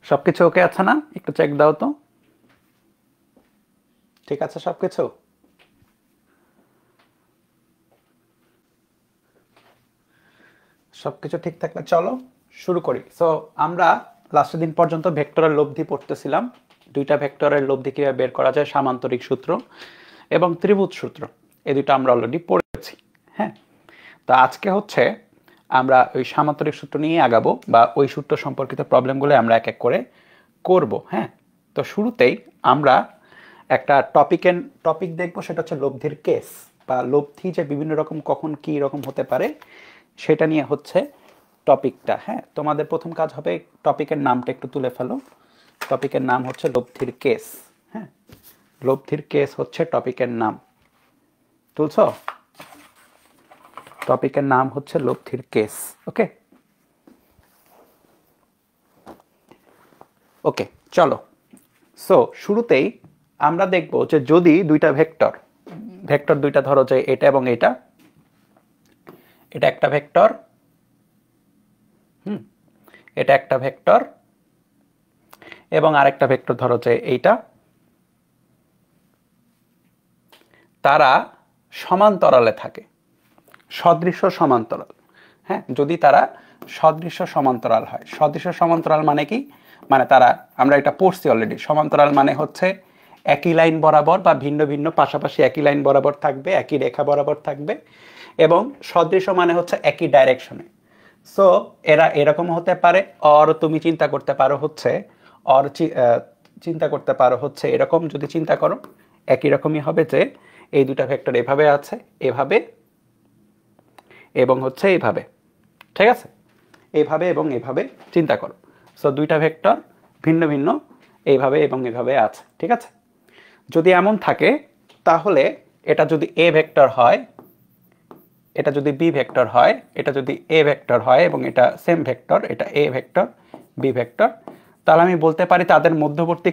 সবকিছু ওকে আছে না? একটু চেক দাও তো। ঠিক আছে সবকিছু? সবকিছু ঠিক থাকলে চলো শুরু করি। সো আমরা লাস্টের দিন পর্যন্ত ভেক্টরের লব্ধি পড়তেছিলাম। দুইটা ভেক্টরের লব্ধি কিভাবে বের করা যায়, সামান্তরিক সূত্র এবং ত্রিভুজ সূত্র, এই দুটো আমরা অলরেডি পড়েছি। হ্যাঁ, তো আজকে হচ্ছে আমরা ওই সামান্তরিক সূত্র নিয়ে আগাবো, বা ওই সূত্র সম্পর্কিত প্রবলেমগুলো আমরা এক এক করে করব। হ্যাঁ, তো শুরুতেই আমরা একটা টপিক দেখবো, সেটা হচ্ছে লব্ধির কেস, বা লব্ধি যে বিভিন্ন রকম কখন কি রকম হতে পারে সেটা নিয়ে হচ্ছে টপিকটা। হ্যাঁ, তোমাদের প্রথম কাজ হবে টপিকের নামটা একটু তুলে ফেলো। টপিকের নাম হচ্ছে লব্ধির কেস। হ্যাঁ, লব্ধির কেস হচ্ছে টপিকের নাম। তুলছ? টপিকের নাম হচ্ছে লব্ধির কেস। ওকে ওকে, চলো। সো শুরুতেই আমরা দেখব যে যদি দুইটা ভেক্টর দুইটা, ধরো যে এটা এবং এটা একটা ভেক্টর, এটা একটা ভেক্টর, এবং আরেকটা ভেক্টর ধরো যে এইটা, তারা সমান্তরালে থাকে, সদৃশ্য সমান্তরাল। হ্যাঁ, যদি তারা সদৃশ্য সমান্তরাল হয়। সদৃশ্য সমান্তরাল মানে কি? মানে তারা, আমরা এটা পড়ছি অলরেডি, সমান্তরাল মানে হচ্ছে একই লাইন বরাবর বা ভিন্ন ভিন্ন পাশাপাশি একই লাইন বরাবর থাকবে, একই রেখা বরাবর থাকবে, এবং সদৃশ্য মানে হচ্ছে একই ডাইরেকশনে। সো এরা এরকম হতে পারে, অর তুমি চিন্তা করতে পারো হচ্ছে, অর চিন্তা করতে পারো হচ্ছে এরকম, যদি চিন্তা করো একই রকমই হবে, যে এই দুটা ভেক্টর এভাবে আছে, এভাবে এবং হচ্ছে এইভাবে। ঠিক আছে, এইভাবে এবং এইভাবে চিন্তা করো। সো দুইটা ভেক্টর ভিন্ন ভিন্ন এইভাবে এবং এইভাবে আছে। ঠিক আছে, যদি এমন থাকে তাহলে এটা যদি এ ভেক্টর হয়, এটা যদি বি ভেক্টর হয়, এটা যদি এ ভেক্টর হয় এবং এটা সেম ভেক্টর, এটা এ ভেক্টর বি ভেক্টর, তাহলে আমি বলতে পারি তাদের মধ্যবর্তী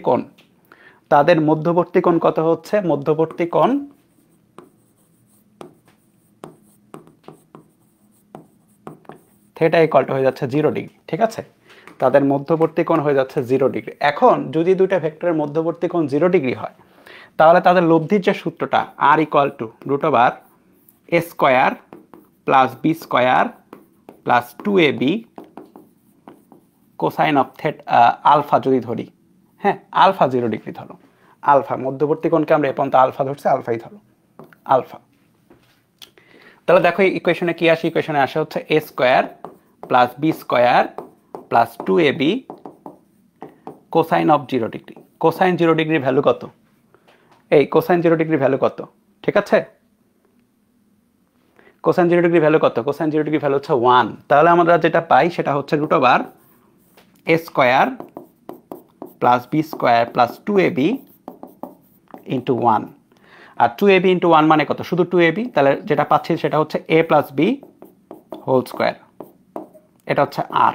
কোণ, কত হচ্ছে? মধ্যবর্তী কোণ থিটা ইকুয়াল টু হয়ে যাচ্ছে 0 ডিগ্রি। ঠিক আছে, তাদের মধ্যবর্তী কোণ হয়ে যাচ্ছে 0 ডিগ্রি। এখন যদি দুইটা ভেক্টরের মধ্যবর্তী কোণ 0 ডিগ্রি হয়, তাহলে তাদের লব্ধির যে সূত্রটা R equal to √a² plus B square plus 2ab cosine of alpha যদি ধরি, হ্যাঁ আলফা 0 ডিগ্রি ধরো, আলফা মধ্যবর্তী কোণকে আমরা এ পর্যন্ত আলফা ধরছি, আলফাই ধরো, আলফা। তাহলে দেখো ইকুয়েশনে কি আসে? ইকুয়েশনে আসে হচ্ছে a² plus B square plus 2ab cosine of 0 degree. Cosine 0 ডিগ্রির ভ্যালু কত? এই কোসাইন 0 ডিগ্রির ভ্যালু কত? ঠিক আছে, কোসাইন 0 ডিগ্রি ভ্যালু কত? কোসাইন 0 ডিগ্রি ভ্যালু হচ্ছে 1। তাহলে আমরা যেটা পাই সেটা হচ্ছে √a² plus B square plus 2ab into 1। আর 2ab ইন্টু 1 মানে কত? শুধু 2ab। তাহলে যেটা পাচ্ছি সেটা হচ্ছে a plus B whole square, এটা হচ্ছে আর।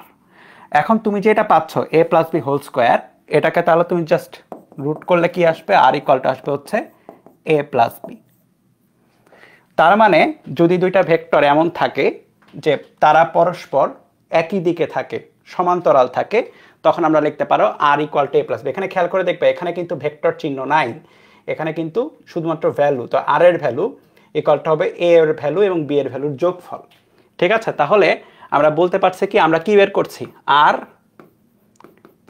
এখন তুমি যে এটা পাচ্ছ a plus B whole square, এটাকে তাহলে তুমি জাস্ট রুট করলে কি আসবে? আর ইকুয়াল টু আসবে হচ্ছে a প্লাস বি। তার মানে যদি দুইটা ভেক্টর এমন থাকে যে তারা পরস্পর একই দিকে থাকে, সমান্তরাল থাকে, তখন আমরা লিখতে পারো R equal to a plus b. এখানে খেয়াল করে দেখবে, এখানে কিন্তু ভেক্টর চিহ্ন নাই, এখানে কিন্তু শুধুমাত্র ভ্যালু। তো আর এর ভ্যালু ইকুয়াল টু হবে a এর ভ্যালু এবং b এর ভ্যালুর যোগফল। ঠিক আছে, তাহলে আমরা বলতে পারছি কি, আমরা কি বের করছি? আর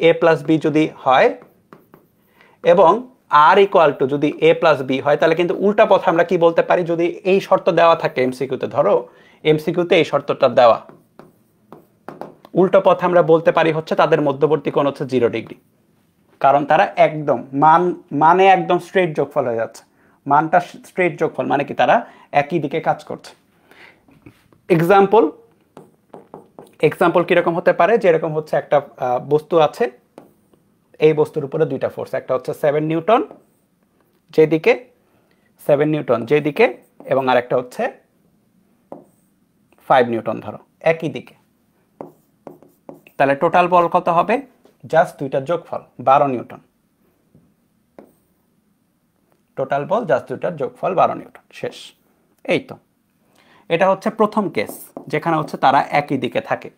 a প্লাস বি যদি হয় এবং আর ইকুয়াল টু যদি a প্লাস বি হয়, তাহলে কিন্তু উল্টা পথে আমরা কি বলতে পারি? যদি এই শর্ত দেওয়া থাকে এমসিকিউতে, ধরো এমসিকিউতে এই শর্তটা দেওয়া, উল্টো পথে আমরা বলতে পারি হচ্ছে তাদের মধ্যবর্তী কোণ হচ্ছে 0 ডিগ্রি, কারণ তারা একদম মানে একদম স্ট্রেট যোগফল হয়ে যাচ্ছে। মানটা স্ট্রেট যোগফল মানে কি, তারা একই দিকে কাজ করছে। এক্সাম্পল কিরকম হতে পারে? যেরকম হচ্ছে একটা বস্তু আছে, এই বস্তুর উপরে দুইটা ফোর্স, একটা হচ্ছে 7 নিউটন যেদিকে, এবং আরেকটা হচ্ছে 5 নিউটন ধরো একই দিকে। তাহলে টোটাল বল কত হবে? জাস্ট দুইটার যোগফল 12 নিউটন। টোটাল বল জাস্ট দুইটার যোগফল 12 নিউটন। শেষ। এই তো, এটা হচ্ছে প্রথম কেস, যেখানে হচ্ছে তারা একই দিকে থাকে,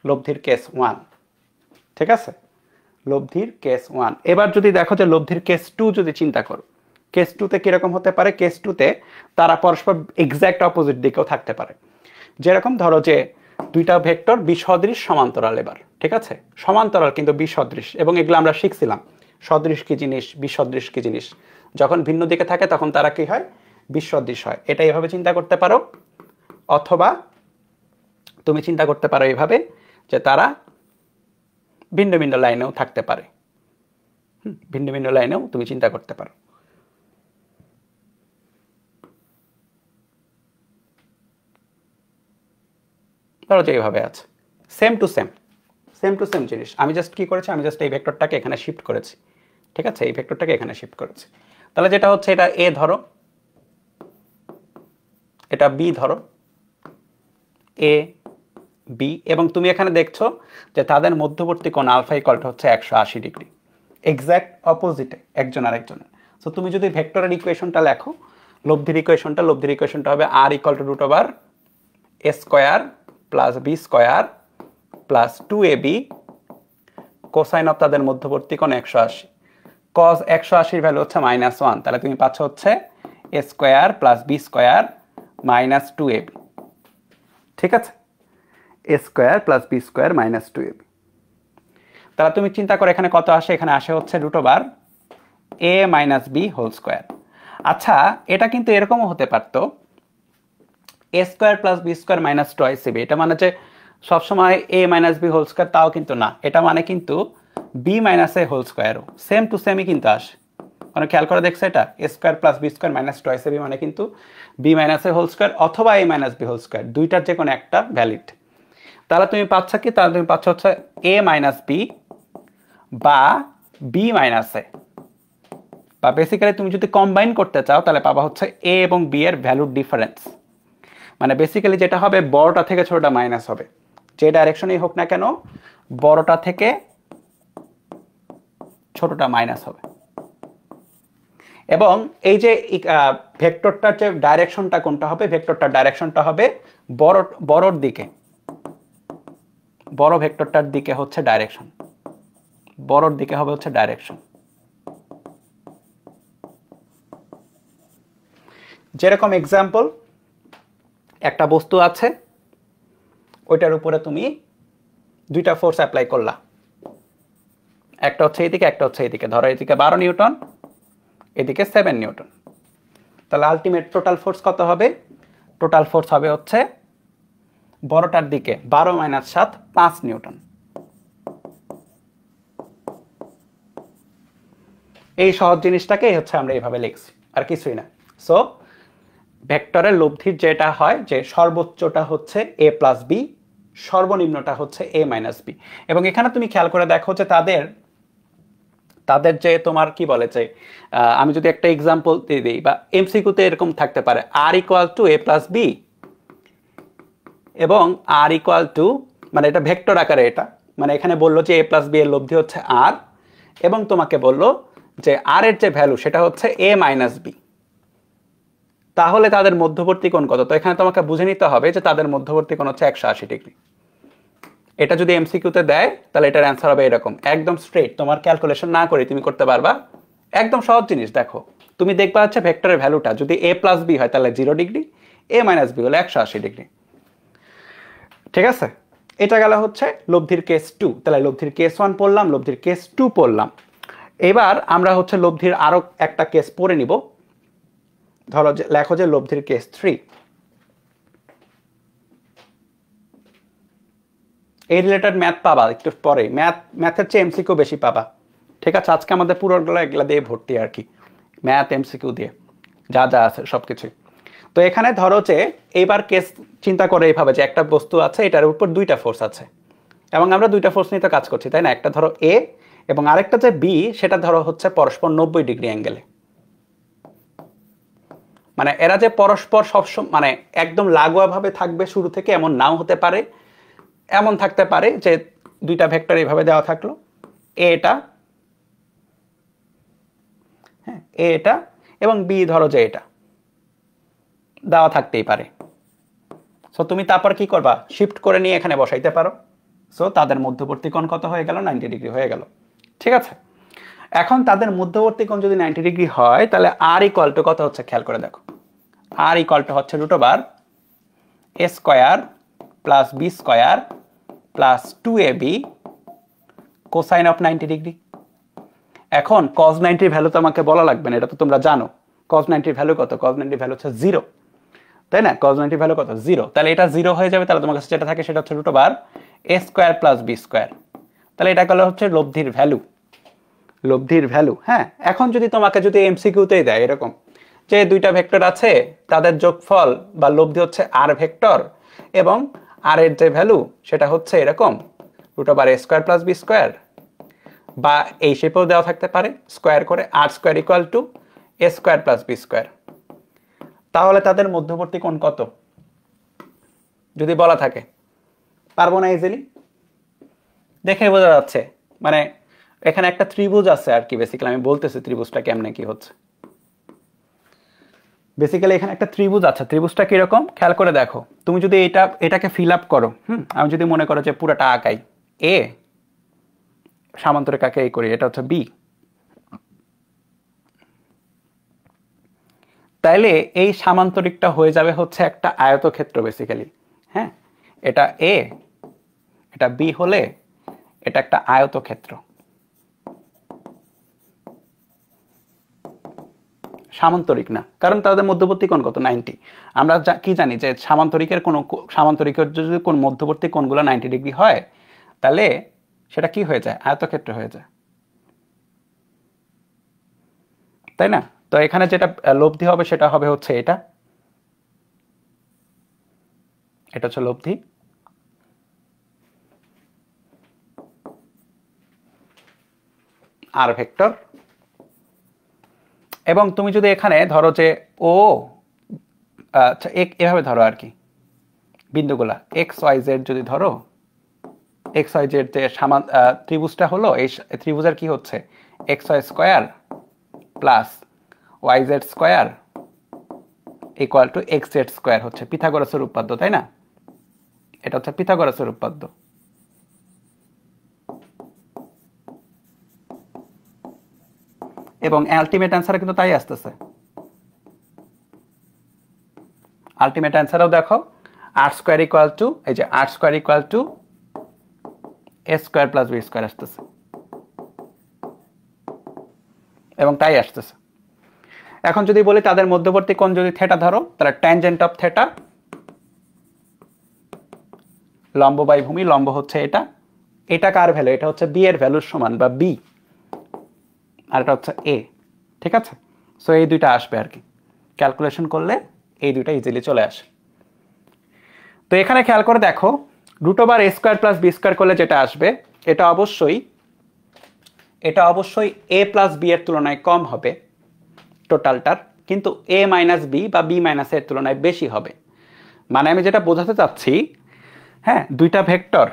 লব্ধির কেস 1। ঠিক আছে, লব্ধির কেস 1। এবার যদি দেখো যে লব্ধির কেস 2 যদি চিন্তা করো, কেস 2 তে কিরকম হতে পারে? কেস 2 তে তারা পরস্পর এক্স্যাক্ট অপোজিট দিকেও থাকতে পারে। যেরকম ধরো যে দুইটা ভেক্টর বিসদৃশ সমান্তরাল, এবার ঠিক আছে, সমান্তরাল কিন্তু বিসদৃশ, এবং এগুলো আমরা শিখছিলাম সদৃশ কি জিনিস, বিসদৃশ কি জিনিস। যখন ভিন্ন দিকে থাকে তখন তারা কি হয়? বিসদৃশ হয়। এটা এভাবে চিন্তা করতে পারো, অথবা তুমি চিন্তা করতে পারো এইভাবে যে তারা ভিন্ন ভিন্ন লাইনেও থাকতে পারে। ভিন্ন ভিন্ন লাইনেও তুমি চিন্তা করতে পারো। ধরো যে এইভাবে আছে, সেম টু সেম জিনিস। আমি জাস্ট কি করেছি? আমি জাস্ট এই ভেক্টরটাকে এখানে শিফট করেছি, ঠিক আছে, এই ভেক্টরটাকে এখানে শিফট করেছি। তাহলে যেটা হচ্ছে, এটা এ ধরো, এটা বি ধরো, এ বি, এবং তুমি এখানে দেখছো যে তাদের মধ্যবর্তী কোণ আলফা ইকুয়ালটা হচ্ছে 180 ডিগ্রি, এক্স্যাক্ট অপোজিটে একজন আরেকজনের। সো তুমি যদি ভেক্টরের ইকুয়েশনটা লেখো, লব্ধির ইকুয়েশনটা হবে R equal to root over a square plus B square plus 2ab cosine of তাদের মধ্যবর্তী কোণ 180। কজ 180 ভ্যালু হচ্ছে -1, তাহলে তুমি পাচ্ছ হচ্ছে a square plus B square minus 2ab, ঠিক আছে, a square plus B square minus 2ab। তাহলে তুমি চিন্তা করো এখানে কত আসে? এখানে আসে হচ্ছে root over a minus b whole square. আচ্ছা, এটা কিন্তু এরকমও হতে পারতো a square plus B square minus 2ac। এটা মানে যে সবসময় a minus b whole square, তাও কিন্তু না। এটা মানে কিন্তু বি মাইনাস এ হোল স্কোয়ারও সেম টু সেমই কিন্তু আসে। মানে খেয়াল করে দেখছো, এটা a square plus B square minus 2ac মানে কিন্তু b minus a whole square অথবা এ মাইনাস বি হোল স্কোয়ার, দুইটার যে কোনো একটা ভ্যালিড। তাহলে তুমি পাচ্ছ কি? তাহলে তুমি পাচ্ছ হচ্ছে এ মাইনাস বি বা বি মাইনাস এ, বা বেসিক্যালি তুমি যদি কম্বাইন করতে চাও তাহলে পাবা হচ্ছে এ এবং বি এর ভ্যালুর ডিফারেন্স। মানে বেসিক্যালি যেটা হবে, বড়টা থেকে ছোটটা মাইনাস হবে, যে ডাইরেকশনেই হোক না কেন, বড়টা থেকে ছোটটা মাইনাস হবে। এবং এই যে ভেক্টরটার যে ডাইরেকশনটা কোনটা হবে? ভেক্টরটার ডাইরেকশনটা হবে বড়র দিকে, বড় ভেক্টরটার দিকে হচ্ছে ডাইরেকশন, বড়র দিকে হবে হচ্ছে ডাইরেকশন। যেরকম এক্সাম্পল, একটা বস্তু আছে, ওইটার উপরে তুমি দুইটা ফোর্স অ্যাপ্লাই করলা, একটা হচ্ছে এইদিকে, একটা হচ্ছে এইদিকে। ধরো এদিকে 12 নিউটন, এদিকে 7 নিউটন। তাহলে আলটিমেট টোটাল ফোর্স কত হবে? টোটাল ফোর্স হবে হচ্ছে বড়টার দিকে 12 মাইনাস 7 5 নিউটন। এই সহজ জিনিসটাকেই হচ্ছে আমরা এইভাবে লিখছি, আর কিছুই না। সো ভেক্টরের লব্ধির যেটা হয় যে সর্বোচ্চটা হচ্ছে এ প্লাস বি, সর্বনিম্নটা হচ্ছে এ মাইনাস বি। এবং এখানে তুমি খেয়াল করে দেখো যে তাদের যে তোমার কি বলে যে, আমি যদি একটা এক্সাম্পল দিয়ে দিই, বা এমসিকিউতে এরকম থাকতে পারে R equal to A plus b, এবং আর ইকুয়াল টু, মানে এটা ভেক্টর আকারে, এটা মানে এখানে বললো যে এ প্লাস বি এর লব্ধি হচ্ছে আর, এবং তোমাকে বললো যে আর এর যে ভ্যালু সেটা হচ্ছে এ মাইনাস বি। তাহলে তাদের মধ্যবর্তী কোণ কত? তো এখানে তোমাকে বুঝে নিতে হবে যে তাদের মধ্যবর্তী কোণ হচ্ছে 180 ডিগ্রি। এটা যদি এমসিকিউতে দেয় তাহলে এটার অ্যান্সার হবে এরকম, একদম স্ট্রেট, তোমার ক্যালকুলেশন না করে তুমি করতে পারবা। একদম সহজ জিনিস। দেখো তুমি দেখবা হচ্ছে ভেক্টরের ভ্যালুটা যদি এ প্লাস বি হয় তাহলে 0 ডিগ্রি, এ মাইনাস বি হলে 180 ডিগ্রি, ঠিক আছে। এটা গেল হচ্ছে লব্ধির কেস 2। তাহলে লব্ধির কেস 1 পড়লাম, লব্ধির কেস 2 পড়লাম। এবার আমরা হচ্ছে লব্ধির আরো একটা কেস পড়ে নিব। ধরো যে লেখো যে লব্ধির কেস 3। এই রিলেটেড ম্যাথ পাবা একটু পরে, ম্যাথের চেয়ে এমসিকিউ বেশি পাবা, ঠিক আছে। আজকে আমাদের পুরোগুলো এগুলা দিয়ে ভর্তি আর কি, ম্যাথ এমসিকিউ দিয়ে যা যা আছে সবকিছুই। তো এখানে ধরো যে এইবার কেস চিন্তা করে এইভাবে যে একটা বস্তু আছে, এটার উপর দুইটা ফোর্স আছে, এবং আমরা দুইটা ফোর্স নিয়ে তো কাজ করছি, তাই না। একটা ধরো এ এবং আরেকটা যে বি, সেটা ধরো হচ্ছে পরস্পর 90 ডিগ্রি অ্যাঙ্গেলে। মানে এরা যে পরস্পর সবসময় মানে একদম লাগোয়া ভাবে থাকবে শুরু থেকে এমন নাও হতে পারে। এমন থাকতে পারে যে দুইটা ভেক্টর এইভাবে দেওয়া থাকলো, এটা, হ্যাঁ এটা, এবং বি ধরো যে এটা দেওয়া থাকতেই পারে। সো তুমি তারপর কি করবা? শিফট করে নিয়ে এখানে বসাইতে পারো। সো তাদের মধ্যবর্তী কোণ কত হয়ে গেল? 90 ডিগ্রি হয়ে গেল। ঠিক আছে, এখন তাদের মধ্যবর্তী কোণ যদি 90 ডিগ্রি হয় তাহলে আর ইকুয়াল টু কত হচ্ছে খেয়াল করে দেখো, আর ইকুয়াল টু হচ্ছে √a square plus b square plus 2ab cosine of 90 degree. এখন cos 90 এর ভ্যালু তো আমাকে বলা লাগবে না, এটা তো তোমরা জানো। cos 90 এর ভ্যালু কত? cos 90 এর ভ্যালু হচ্ছে 0, তাই না? cos 90 এর ভ্যালু কত? 0। তাহলে এটা 0 হয়ে যাবে, তাহলে তোমার কাছে যেটা থাকে সেটা হচ্ছে √a square plus b square. তাহলে এটা গেল হচ্ছে লব্ধির ভ্যালু, লব্ধির ভ্যালু। হ্যাঁ, এখন যদি তোমাকে যদি এমসিকিউতেই দেয় এরকম যে দুইটা ভেক্টর আছে, তাদের যোগফল বা লব্ধি হচ্ছে আর ভেক্টর, এবং আর এর যে ভ্যালু সেটা হচ্ছে এরকম √a square plus b square, বা এই শেপেও দেওয়া থাকতে পারে স্কয়ার করে R square equal to a square plus b square, তাহলে তাদের মধ্যবর্তী কোণ কত যদি বলা থাকে? পারবো না ইজিলি? দেখে বোঝা যাচ্ছে, মানে এখানে একটা ত্রিভুজ আছে আর কি, বেসিক্যালি আমি বলতেছি ত্রিভুজটা কেমনে কি হচ্ছে। বেসিক্যালি এখানে একটা ত্রিভুজ আছে, ত্রিভুজটা কিরকম খেয়াল করে দেখো। তুমি যদি এটাকে ফিল আপ করো, আমি যদি মনে করো যে পুরাটা আঁকাই, এ সামান্তরিকাকে এই করি, এটা হচ্ছে বি, তাইলে এই সামান্তরিকটা হয়ে যাবে হচ্ছে একটা আয়তক্ষেত্র বেসিক্যালি। হ্যাঁ, এটা এ, এটা বি হলে এটা একটা আয়তক্ষেত্র। সামান্তরিক না, কারণ তাদের মধ্যবর্তী কোণ কত? 90। আমরা কি জানি যে সামান্তরিকের যদি কোন মধ্যবর্তী কোণগুলো 90 ডিগ্রি হয় তাহলে সেটা কি হয়ে যায়? আয়তক্ষেত্র হয়ে যায়, তাই না? তো এখানে যেটা লব্ধি হবে সেটা হবে হচ্ছে এটা, এটা হচ্ছে লব্ধি। আর ভেক্টর, এবং তুমি যদি এখানে ধরো যে ও আচ্ছা এভাবে ধরো আর কি, বিন্দুগুলা এক্স ওয়াই জেড যদি ধরো, এক্স ওয়াই জেড যে ত্রিভুজটা হলো, এই ত্রিভুজের কি হচ্ছে? X Y square plus Y Z square equal to X Z square হচ্ছে পিথাগোরাসের উপপাদ্য, তাই না? এটা হচ্ছে পিথাগোরাসের উপপাদ্য। এবং আলটিমেট অ্যান্সারে কিন্তু তাই আসতেছে। আলটিমেট অ্যান্সারও দেখো, আর স্কোয়ার ইকুয়াল টু, এই যে R square equal to a square plus B square আসতেছে, এবং তাই আসতেছে। এখন যদি বলি তাদের মধ্যবর্তী কোণ যদি থিটা ধরো, তাহলে ট্যানজেন্ট অফ থিটা, লম্ব বাই ভূমি, লম্ব হচ্ছে এটা, এটা কার ভ্যালু? এটা হচ্ছে বি এর ভ্যালুর সমান বা বি, আর এটা হচ্ছে এ। ঠিক আছে, সো এই দুইটা আসবে আর কি, ক্যালকুলেশন করলে এই দুইটা ইজিলি চলে আসে। তো এখানে খেয়াল করে দেখো, √a square plus B square করলে যেটা আসবে এটা অবশ্যই a প্লাস বি এর তুলনায় কম হবে টোটালটার, কিন্তু a মাইনাস বি বা b মাইনাস এর তুলনায় বেশি হবে। মানে আমি যেটা বোঝাতে চাচ্ছি, হ্যাঁ, দুইটা ভেক্টর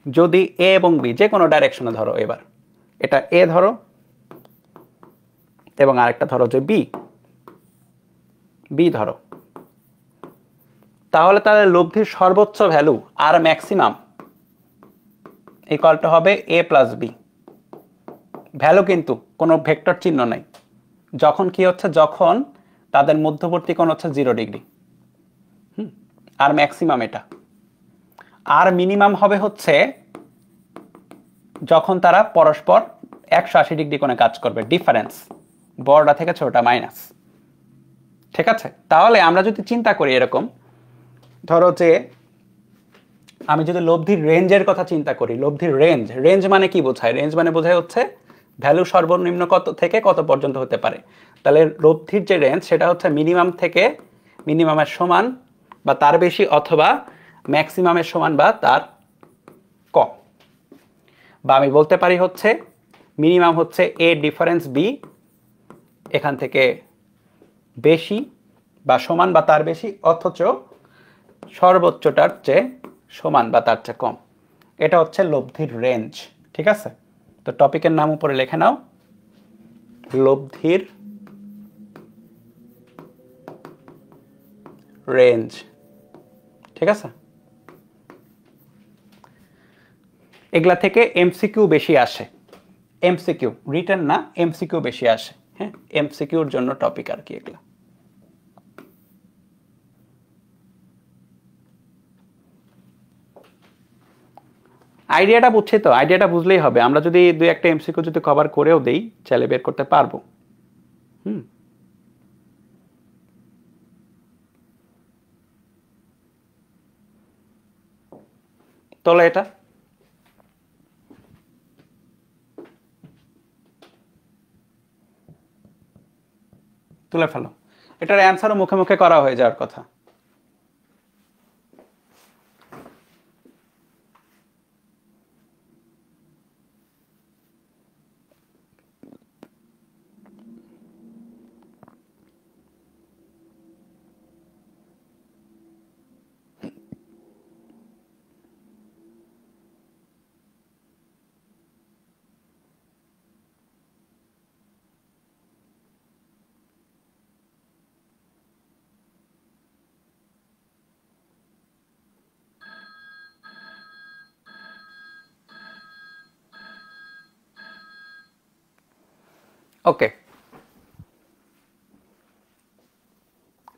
যদি a এবং b যে কোনো ডাইরেকশনে ধরো, এবার এটা a ধরো এবং আরেকটা ধরো যে b ধরো, তাহলে তাদের লব্ধির সর্বোচ্চ value R maximum equal to হবে a প্লাস বি। ভ্যালু কিন্তু কোনো ভেক্টর চিহ্ন নাই, যখন কি হচ্ছে? যখন তাদের মধ্যবর্তী কোণ হচ্ছে 0 ডিগ্রি। আর ম্যাক্সিমাম এটা, আর মিনিমাম হবে হচ্ছে যখন তারা পরস্পর 180 ডিগ্রি কোণে কাজ করবে, ডিফারেন্স বড়টা থেকে ছোটটা মাইনাস। ঠিক আছে, তাহলে আমরা যদি চিন্তা করি এরকম, ধরো যে আমি যদি লব্ধির রেঞ্জের কথা চিন্তা করি, লব্ধির রেঞ্জ মানে কি বোঝায়? রেঞ্জ মানে বোঝায় হচ্ছে ভ্যালু সর্বনিম্ন কত থেকে কত পর্যন্ত হতে পারে। তাহলে লব্ধির যে রেঞ্জ সেটা হচ্ছে মিনিমাম থেকে মিনিমামের সমান বা তার বেশি, অথবা ম্যাক্সিমামের সমান বা তার কম। বা আমি বলতে পারি হচ্ছে মিনিমাম হচ্ছে এ ডিফারেন্স বি, এখান থেকে বেশি বা সমান বা তার বেশি, অথচ সর্বোচ্চটার চেয়ে সমান বা তার চেয়ে কম। এটা হচ্ছে লব্ধির রেঞ্জ। ঠিক আছে, তো টপিকের নাম উপরে লিখে নাও, লব্ধির রেঞ্জ। ঠিক আছে, এগুলা থেকে এমসিকিউ বেশি আসে। এমসিকিউ, রিটেন না, এমসিকিউ বেশি আসে। হ্যাঁ, এমসিকিউর জন্য টপিক আর কি এগুলো। আইডিয়াটা বুঝছি তো, আইডিয়াটা বুঝলেই হবে। আমরা যদি দুই একটা এমসিকিউ যদি কভার করেও দেই, চাইলে বের করতে পারবো। হুম, তাহলে এটা তুলে ফেলো। এটার অ্যান্সারও মুখে মুখে করা হয়ে যাওয়ার কথা। ওকে,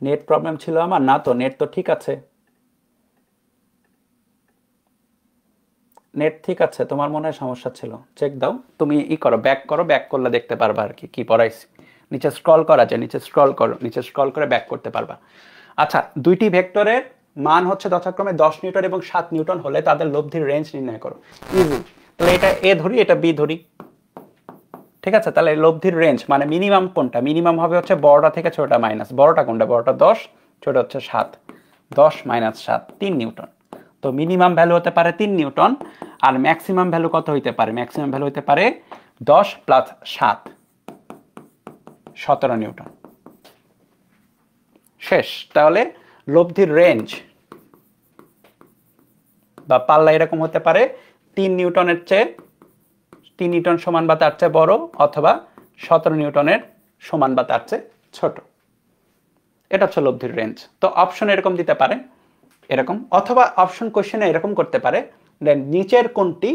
নেট প্রবলেম ছিল আমার? না তো, নেট তো ঠিক আছে। নেট ঠিক আছে, তোমার মনে হয় সমস্যা ছিল। চেক দাও, তুমি করো, ব্যাক করো, ব্যাক করলে দেখতে পারবা আর কি কি পড়াইছি। নিচে স্ক্রল করা যায়, নিচে স্ক্রল করো, নিচে স্ক্রল করে ব্যাক করতে পারবা। আচ্ছা, দুইটি ভেক্টরের মান হচ্ছে যথাক্রমে 10 নিউটন এবং 7 নিউটন হলে তাদের লব্ধির রেঞ্জ নির্ণয় করো। ইজি। তাহলে এটা এ ধরি, এটা বি ধরি। ঠিক আছে, তাহলে লব্ধির রেঞ্জ মানে মিনিমাম কোনটা? মিনিমাম হবে হচ্ছে বড়টা থেকে ছোটটা মাইনাস। বড়টা কোনটা? বড়টা 10, ছোট হচ্ছে 7। 10 মাইনাস 7, 3 নিউটন। তো মিনিমাম ভ্যালু হতে পারে 3 নিউটন। আর ম্যাক্সিমাম ভ্যালু কত হইতে পারে? ম্যাক্সিমাম ভ্যালু হতে পারে 10 প্লাস 7, 17 নিউটন। শেষ। তাহলে লব্ধির রেঞ্জ বা পাল্লা এরকম হতে পারে 3 নিউটনের চেয়ে 3 নিউটন সমান বা তার চেয়ে বড়, অথবা 17 নিউটনের সমান বা তার চেয়ে ছোট। এটা হচ্ছে লব্ধির রেঞ্জ। তো অপশন এরকম দিতে পারে, এরকম, অথবা অপশন কোশ্চেনে এরকম করতে পারে, নিচের কোনটি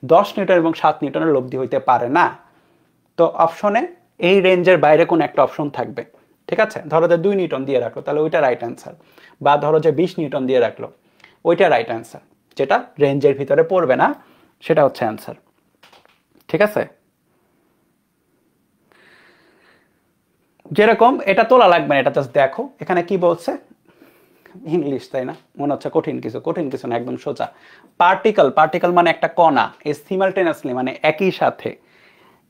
10 নিউটন এবং 7 নিউটনের লব্ধি হইতে পারে না। তো অপশনে এই রেঞ্জের বাইরে কোন একটা অপশন থাকবে। ঠিক আছে, ধরো যে 2 নিউটন দিয়ে রাখলো, তাহলে ওইটা রাইট অ্যান্সার। বা ধরো যে 20 নিউটন দিয়ে রাখলো, ওইটা রাইট অ্যান্সার। যেটা রেঞ্জের ভিতরে পড়বে না সেটা হচ্ছে অ্যান্সার। ঠিক আছে, যেরকম এটা তোলা লাগবে না, এটা জাস্ট দেখো এখানে কি বলছে। ইংলিশ তাই না, মনে হচ্ছে কঠিন কিছু। কঠিন কিছু না, একদম সোজা। পার্টিকল, পার্টিকল মানে একটা কণা। সিমালটেনিয়াসলি মানে একই সাথে,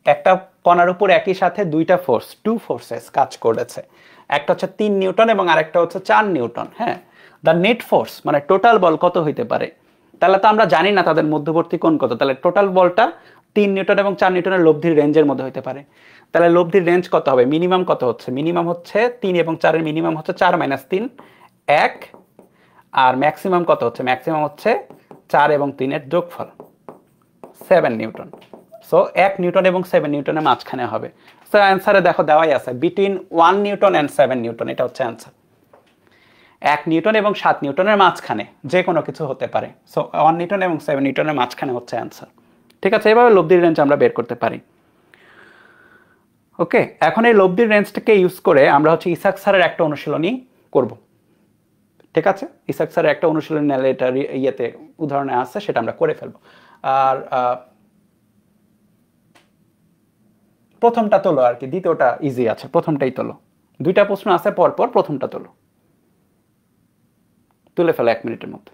একটা কণার উপর একই সাথে দুইটা ফোর্স, টু ফোর্সেস কাজ করেছে। একটা হচ্ছে 3 নিউটন এবং আরেকটা হচ্ছে 4 নিউটন। হ্যাঁ, দ্য নেট ফোর্স মানে টোটাল বল কত হইতে পারে? তাহলে তো আমরা জানি না তাদের মধ্যবর্তী কোণ কত। তাহলে টোটাল বলটা 3 নিউটন এবং 4 নিউটনের লব্ধির রেঞ্জের মধ্যে হইতে পারে। তাহলে লব্ধির রেঞ্জ কত হবে? মিনিমাম কত হচ্ছে? মিনিমাম হচ্ছে 3 এবং 4 এর মিনিমাম হচ্ছে 4 মাইনাস 3, 1। আর ম্যাক্সিমাম কত হচ্ছে? ম্যাক্সিমাম হচ্ছে 4 এবং 3 এর যোগফল, 7 নিউটন। সো 1 নিউটন এবং 7 নিউটনের মাঝখানে হবে। সো অ্যান্সারে দেখো দেওয়াই আছে, বিটুইন 1 নিউটন অ্যান্ড 7 নিউটন, এটা হচ্ছে অ্যান্সার। 1 নিউটন এবং 7 নিউটনের মাঝখানে যে কোনো কিছু হতে পারে। সো 1 নিউটন এবং 7 নিউটনের মাঝখানে হচ্ছে অ্যান্সার। ঠিক আছে, এভাবে লব্ধির রেঞ্জ আমরা বের করতে পারি। ওকে, এখন এই লব্ধির রেঞ্জটাকে ইউজ করে আমরা হচ্ছে ইসাক স্যারের একটা অনুশীলনী করব। ঠিক আছে, ইসাক স্যারের একটা অনুশীলনী নিলে এটা ইয়েতে উদাহরণে আছে, সেটা আমরা করে ফেলবো। আর প্রথমটা তোলো আর কি, দ্বিতীয়টা ইজি আছে, প্রথমটাই তোলো। দুইটা প্রশ্ন আছে পরপর, প্রথমটা তোলো। তুলে ফেলো 1 মিনিটের মধ্যে।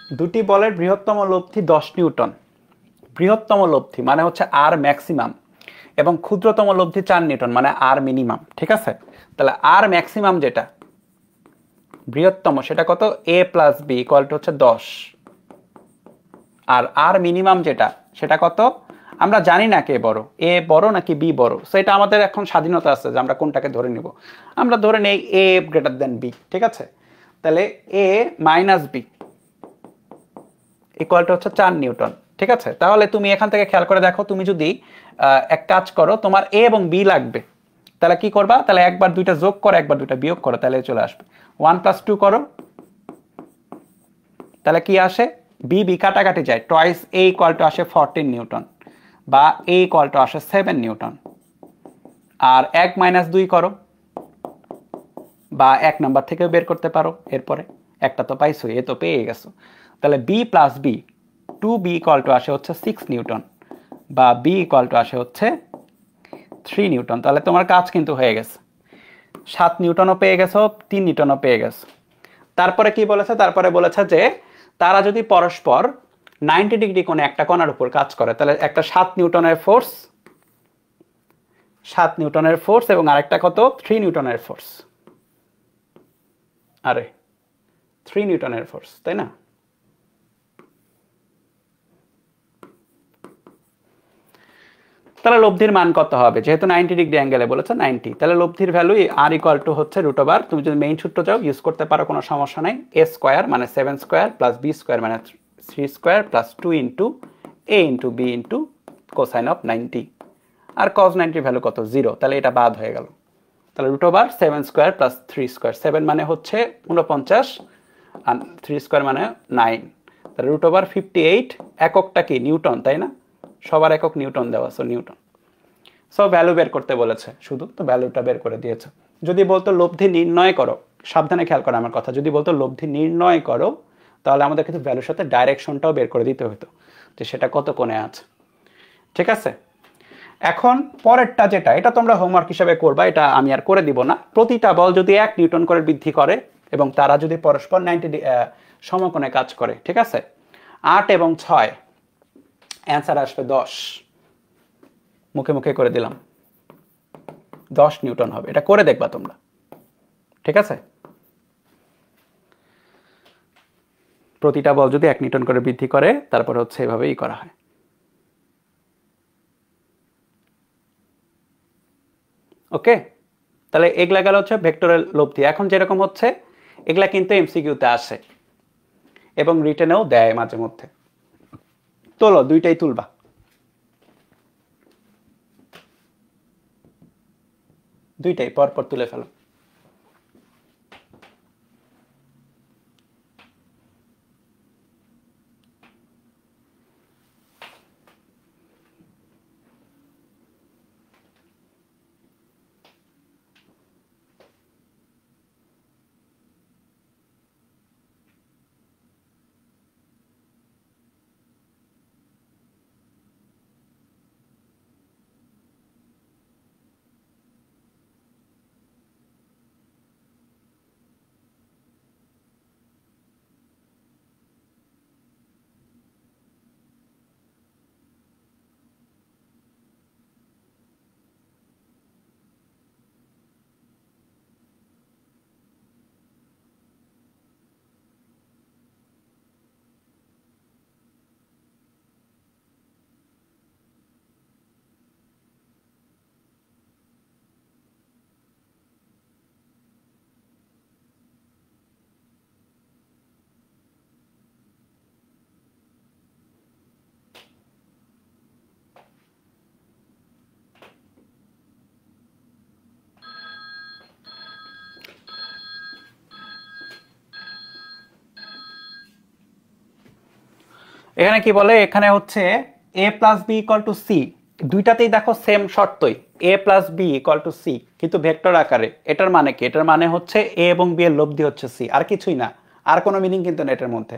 দুটি বলের বৃহত্তম লব্ধি 10 নিউটন। বৃহত্তম লব্ধি মানে হচ্ছে আর ম্যাক্সিমাম, এবং ক্ষুদ্রতম লব্ধি 4 নিউটন মানে আর মিনিমাম। ঠিক আছে, তাহলে আর ম্যাক্সিমাম যেটা বৃহত্তম সেটা কত, a plus B equal to হচ্ছে 10, আর আর মিনিমাম যেটা সেটা কত আমরা জানি না, কে বড়, এ বড় নাকি বি বড়। সো এটা আমাদের এখন স্বাধীনতা আছে যে আমরা কোনটাকে ধরে নিব। আমরা ধরে নেই এ গ্রেটার দেন বি। ঠিক আছে, তাহলে এ মাইনাস বি ইকুয়াল টু হচ্ছে 4 নিউটন। ঠিক আছে, তাহলে তুমি এখান থেকে খেয়াল করে দেখো, তুমি যদি এক কাজ করো, তোমার এ এবং বি লাগবে, তাহলে কি করবা, তাহলে একবার দুইটা যোগ করো একবার দুইটা বিয়োগ করো, তাহলে চলে আসবে 1 + 2 করো, তাহলে কি আসে, বি বি কাটাকাটি যায়, টয়েস এ ইকুয়াল টু আসে 14 নিউটন, বা এ ইকুয়াল টু আসে 7 নিউটন। আর 1 - 2 করো, বা 1 নাম্বার থেকেও বের করতে পারো, এরপরে একটা তো পাইছো, এ তো পেয়ে গেছো। তাহলে B plus B 2b equal to আসে হচ্ছে 6 নিউটন, বা বি ইকুয়াল টু আসে হচ্ছে 3 নিউটন। তাহলে তোমার কাজ কিন্তু হয়ে গেছে, 7 নিউটনও পেয়ে গেছো, 3 নিউটনও পেয়ে গেছো। তারপরে কি বলেছে, তারপরে বলেছে যে তারা যদি পরস্পর 90 ডিগ্রি কোণে একটা কণার উপর কাজ করে, তাহলে একটা 7 নিউটনের ফোর্স, 7 নিউটনের ফোর্স, এবং আরেকটা কত 3 নিউটনের ফোর্স, আরে 3 নিউটনের ফোর্স, তাই না? তাহলে লব্ধির মান কত হবে, যেহেতু 90 ডিগ্রি অ্যাঙ্গেলে বলেছে 90, তাহলে লব্ধির ভ্যালু আর ইকুয়াল টু হচ্ছে √, তুমি যদি মেইন সূত্র চাও ইউজ করতে পারো, কোনো সমস্যা নাই। a স্কয়ার মানে 7 স্কয়ার প্লাস b স্কয়ার মানে 3 square plus 2 into a into b into cosine of 90, আর cos 90 ভ্যালু কত, 0, তাহলে এটা বাদ হয়ে গেল। তাহলে √, 7 স্কয়ার প্লাস 3 স্কয়ার, 7 মানে হচ্ছে 49 আর 3 স্কয়ার মানে 9, তাহলে √, 58, এককটা কি নিউটন, তাই না? সবার একক নিউটন দেওয়া, সো নিউটন। সো ভ্যালু বের করতে বলেছে শুধু, তো ভ্যালুটা বের করে দিয়েছে। যদি বলতো লব্ধি নির্ণয় করো, সাবধানে খেয়াল করো আমার কথা, যদি বলতো লব্ধি নির্ণয় করো, তাহলে আমাদের কিন্তু ভ্যালুর সাথে ডাইরেকশনটাও বের করে দিতে হতো, যে সেটা কত কোণে আছে। ঠিক আছে, এখন পরেরটা যেটা, এটা তোমরা হোমওয়ার্ক হিসেবে করবা, এটা আমি আর করে দিব না। প্রতিটা বল যদি 1 নিউটন করে বৃদ্ধি করে এবং তারা যদি পরস্পর 90 সমকোণে কাজ করে, ঠিক আছে, 8 এবং 6, অ্যান্সার আসবে 10, মুখে মুখে করে দিলাম, 10 নিউটন হবে। এটা করে দেখবা তোমরা, ঠিক আছে? প্রতিটা বল যদি 1 নিউটন করে বৃদ্ধি করে, তারপর হচ্ছে এভাবেই করা হয়। ওকে, তাহলে এগুলা গেল হচ্ছে ভেক্টরের লব্ধি। এখন যেরকম হচ্ছে এগুলা কিন্তু এমসিকিউতে আসে এবং রিটেনেও দেয় মাঝে মধ্যে। তোলো, দুইটাই তুলবা। দুইটাই পরপর তুলে ফেলো। এখানে কি বলে, এখানে হচ্ছে a plus B equal to c, দুইটাতেই দেখো সেম শর্তই, a plus B equal to c, কিন্তু ভেক্টর আকারে। এটার মানে কি, এটার মানে হচ্ছে a এবং b এর লব্ধি হচ্ছে সি, আর কিছুই না, আর কোনো মিনিং কিন্তু না এটার মধ্যে।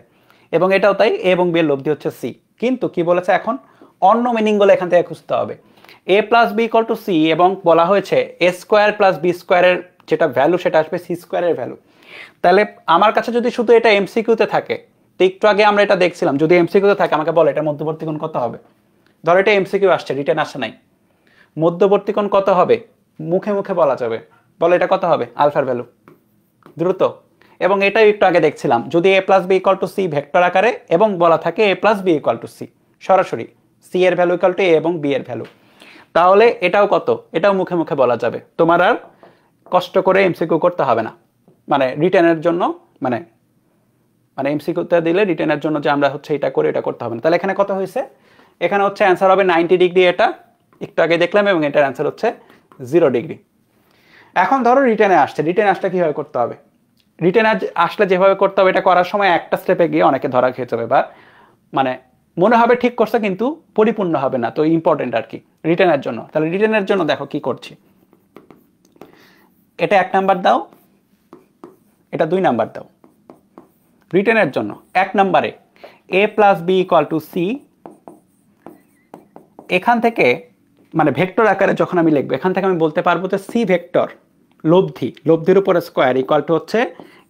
এবং এটাও তাই, a এবং b এর লব্ধি হচ্ছে সি, কিন্তু কি বলেছে এখন অন্য মিনিং গুলো এখান থেকে খুঁজতে হবে। a plus B equal to C, এবং বলা হয়েছে a স্কোয়ার প্লাস বি স্কোয়ারের যেটা ভ্যালু সেটা আসবে সি স্কোয়ারের ভ্যালু। তাহলে আমার কাছে যদি শুধু এটা এমসিকিউতে থাকে, তো একটু আগে আমরা এটা দেখছিলাম, যদি এমসিকিউ থাকে আমাকে বলে এটা মধ্যবর্তী কোণ কত হবে। ধরো এটা এমসিকিউ আসছে, রিটেন আসে নাই, মধ্যবর্তী কোণ কত হবে মুখে মুখে বলা যাবে, বলো এটা কত হবে আলফার ভ্যালু দ্রুত। এবং এটাই একটু আগে দেখছিলাম, যদি a plus B equal to C vector আকারে এবং বলা থাকে a plus B equal to C, সরাসরি সি এর ভ্যালু ইকুয়াল টু এ এবং বি এর ভ্যালু, তাহলে এটাও কত, এটাও মুখে মুখে বলা যাবে, তোমার আর কষ্ট করে এমসিকিউ করতে হবে না। মানে রিটেনের জন্য, মানে মানে এমসিকিউতে দিলে রিটেনের জন্য যে আমরা হচ্ছে এটা করে এটা করতে হবে না। তাহলে এখানে কত হয়েছে, এখানে হচ্ছে অ্যান্সার হবে 90 ডিগ্রি, এটা একটু আগে দেখলাম, এবং এটার অ্যান্সার হচ্ছে 0 ডিগ্রি। এখন ধরো রিটেনে আসছে, রিটেন আসলে কীভাবে করতে হবে, রিটেন আসলে যেভাবে করতে হবে এটা করার সময় একটা স্টেপে গিয়ে অনেকে ধরা খেয়ে যাবে, বা মানে মনে হবে ঠিক করছে কিন্তু পরিপূর্ণ হবে না, তো ইম্পর্টেন্ট আর কি রিটেনের জন্য। তাহলে রিটেনের জন্য দেখো কি করছি, এটা 1 নাম্বার দাও, এটা 2 নাম্বার দাও। রিটেনের জন্য 1 নাম্বারে a plus B equal to C, এখান থেকে মানে ভেক্টর আকারে যখন আমি লিখবো এখান থেকে আমি বলতে পারবো যে সি ভেক্টর লব্ধির উপরে স্কোয়ার ইকুয়াল টু হচ্ছে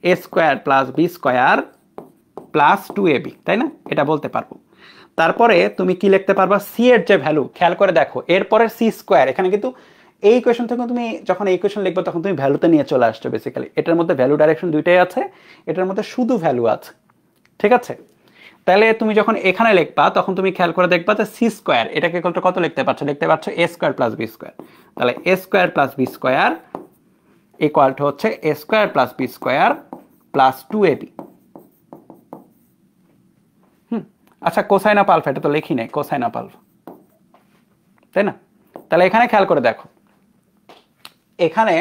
a square plus B square plus 2ab, তাই না, এটা বলতে পারবো। তারপরে তুমি কি লিখতে পারবা, সি এর যে ভ্যালু, খেয়াল করে দেখো এরপরে সি স্কোয়ার, এখানে কিন্তু এই ইকুয়েশন থেকে তুমি যখন এই ইকুয়েশন লিখবে তখন তুমি ভ্যালুতে নিয়ে চলে আসছো বেসিক্যালি, এটার মধ্যে ভ্যালু ডাইরেকশন দুইটাই আছে, এটার মধ্যে শুধু ভ্যালু আছে, ঠিক আছে। তাহলে তুমি যখন এখানে লিখবা তখন তুমি খেয়াল করে দেখবা যে সি স্কোয়ার এটাকে কত লিখতে পারছো a square plus B square, তাহলে a square plus B square equal to হচ্ছে a square plus B square plus 2ab। আচ্ছা কোসাইন অফ আলফা এটা তো লিখি নাই, কোসাইন অফ আলফা, তাই না। তাহলে এখানে খেয়াল করে দেখো, এখানে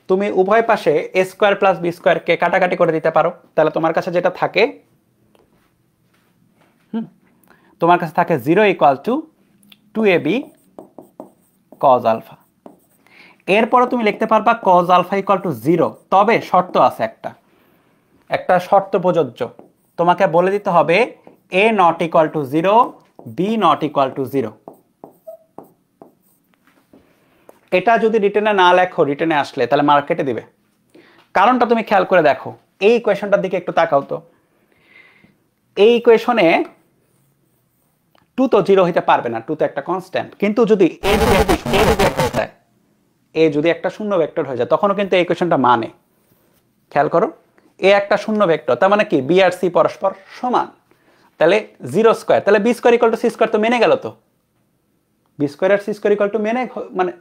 তুমি উভয় পাশে এ স্কোয়ার প্লাস বি স্কোয়ারকে কাটাকাটি করে দিতে পারো, তাহলে তোমার কাছে যেটা থাকে, তোমার কাছে থাকে 0 equal to 2ab cos alpha. এরপরে তুমি লিখতে পারবা কজ আলফা ইকুয়াল টু 0, তবে শর্ত আছে একটা শর্ত প্রযোজ্য, তোমাকে বলে দিতে হবে a not equal to 0, b not equal to 0। এটা যদি রিটেনে না লেখো, রিটেনে আসলে তাহলে মার্কেটে দিবে। কারণটা তুমি খেয়াল করে দেখো, এই ইকুয়েশনটার দিকে একটু তাকাও তো, এই ইকুয়েশনে 2 তো 0 হইতে পারবে না, 2 তো একটা কনস্ট্যান্ট, কিন্তু যদি এ যদি একটা শূন্য ভেক্টর হয়ে যায় তখনও কিন্তু এই ইকুয়েশনটা মানে, খেয়াল করো এ একটা শূন্য ভেক্টর, তার মানে কি বি আর সি পরস্পর সমান, তাহলে 0 স্কোয়ার, তাহলে B square equal to C square তো মেনে গেল, তো বি স্কোয়ার আর সি স্কোয়ার ইকুয়াল টু মেনে, মানে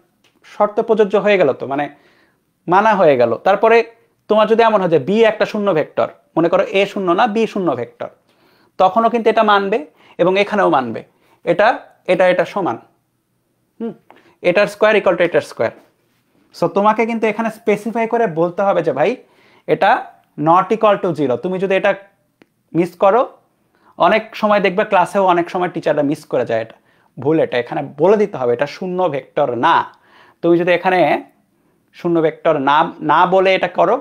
শর্ত প্রযোজ্য হয়ে গেল, তো মানে মানা হয়ে গেল। তারপরে তোমার যদি এমন হয় যে বি একটা শূন্য ভেক্টর, মনে করো এ শূন্য না বি শূন্য ভেক্টর, তখনও কিন্তু এটা মানবে এবং এখানেও মানবে, এটা এটা এটা সমান, এটার স্কোয়ার ইকুয়াল টু এটার স্কোয়ার। সো তোমাকে কিন্তু এখানে স্পেসিফাই করে বলতে হবে যে ভাই এটা নট ইকুয়াল টু 0। তুমি যদি এটা মিস করো, অনেক সময় দেখবে ক্লাসেও অনেক সময় টিচাররা মিস করে যায় এটা, ভুল, এটা এখানে বলে দিতে হবে এটা শূন্য ভেক্টর না। তুমি যদি এখানে শূন্য ভেক্টর না বলে এটা করো,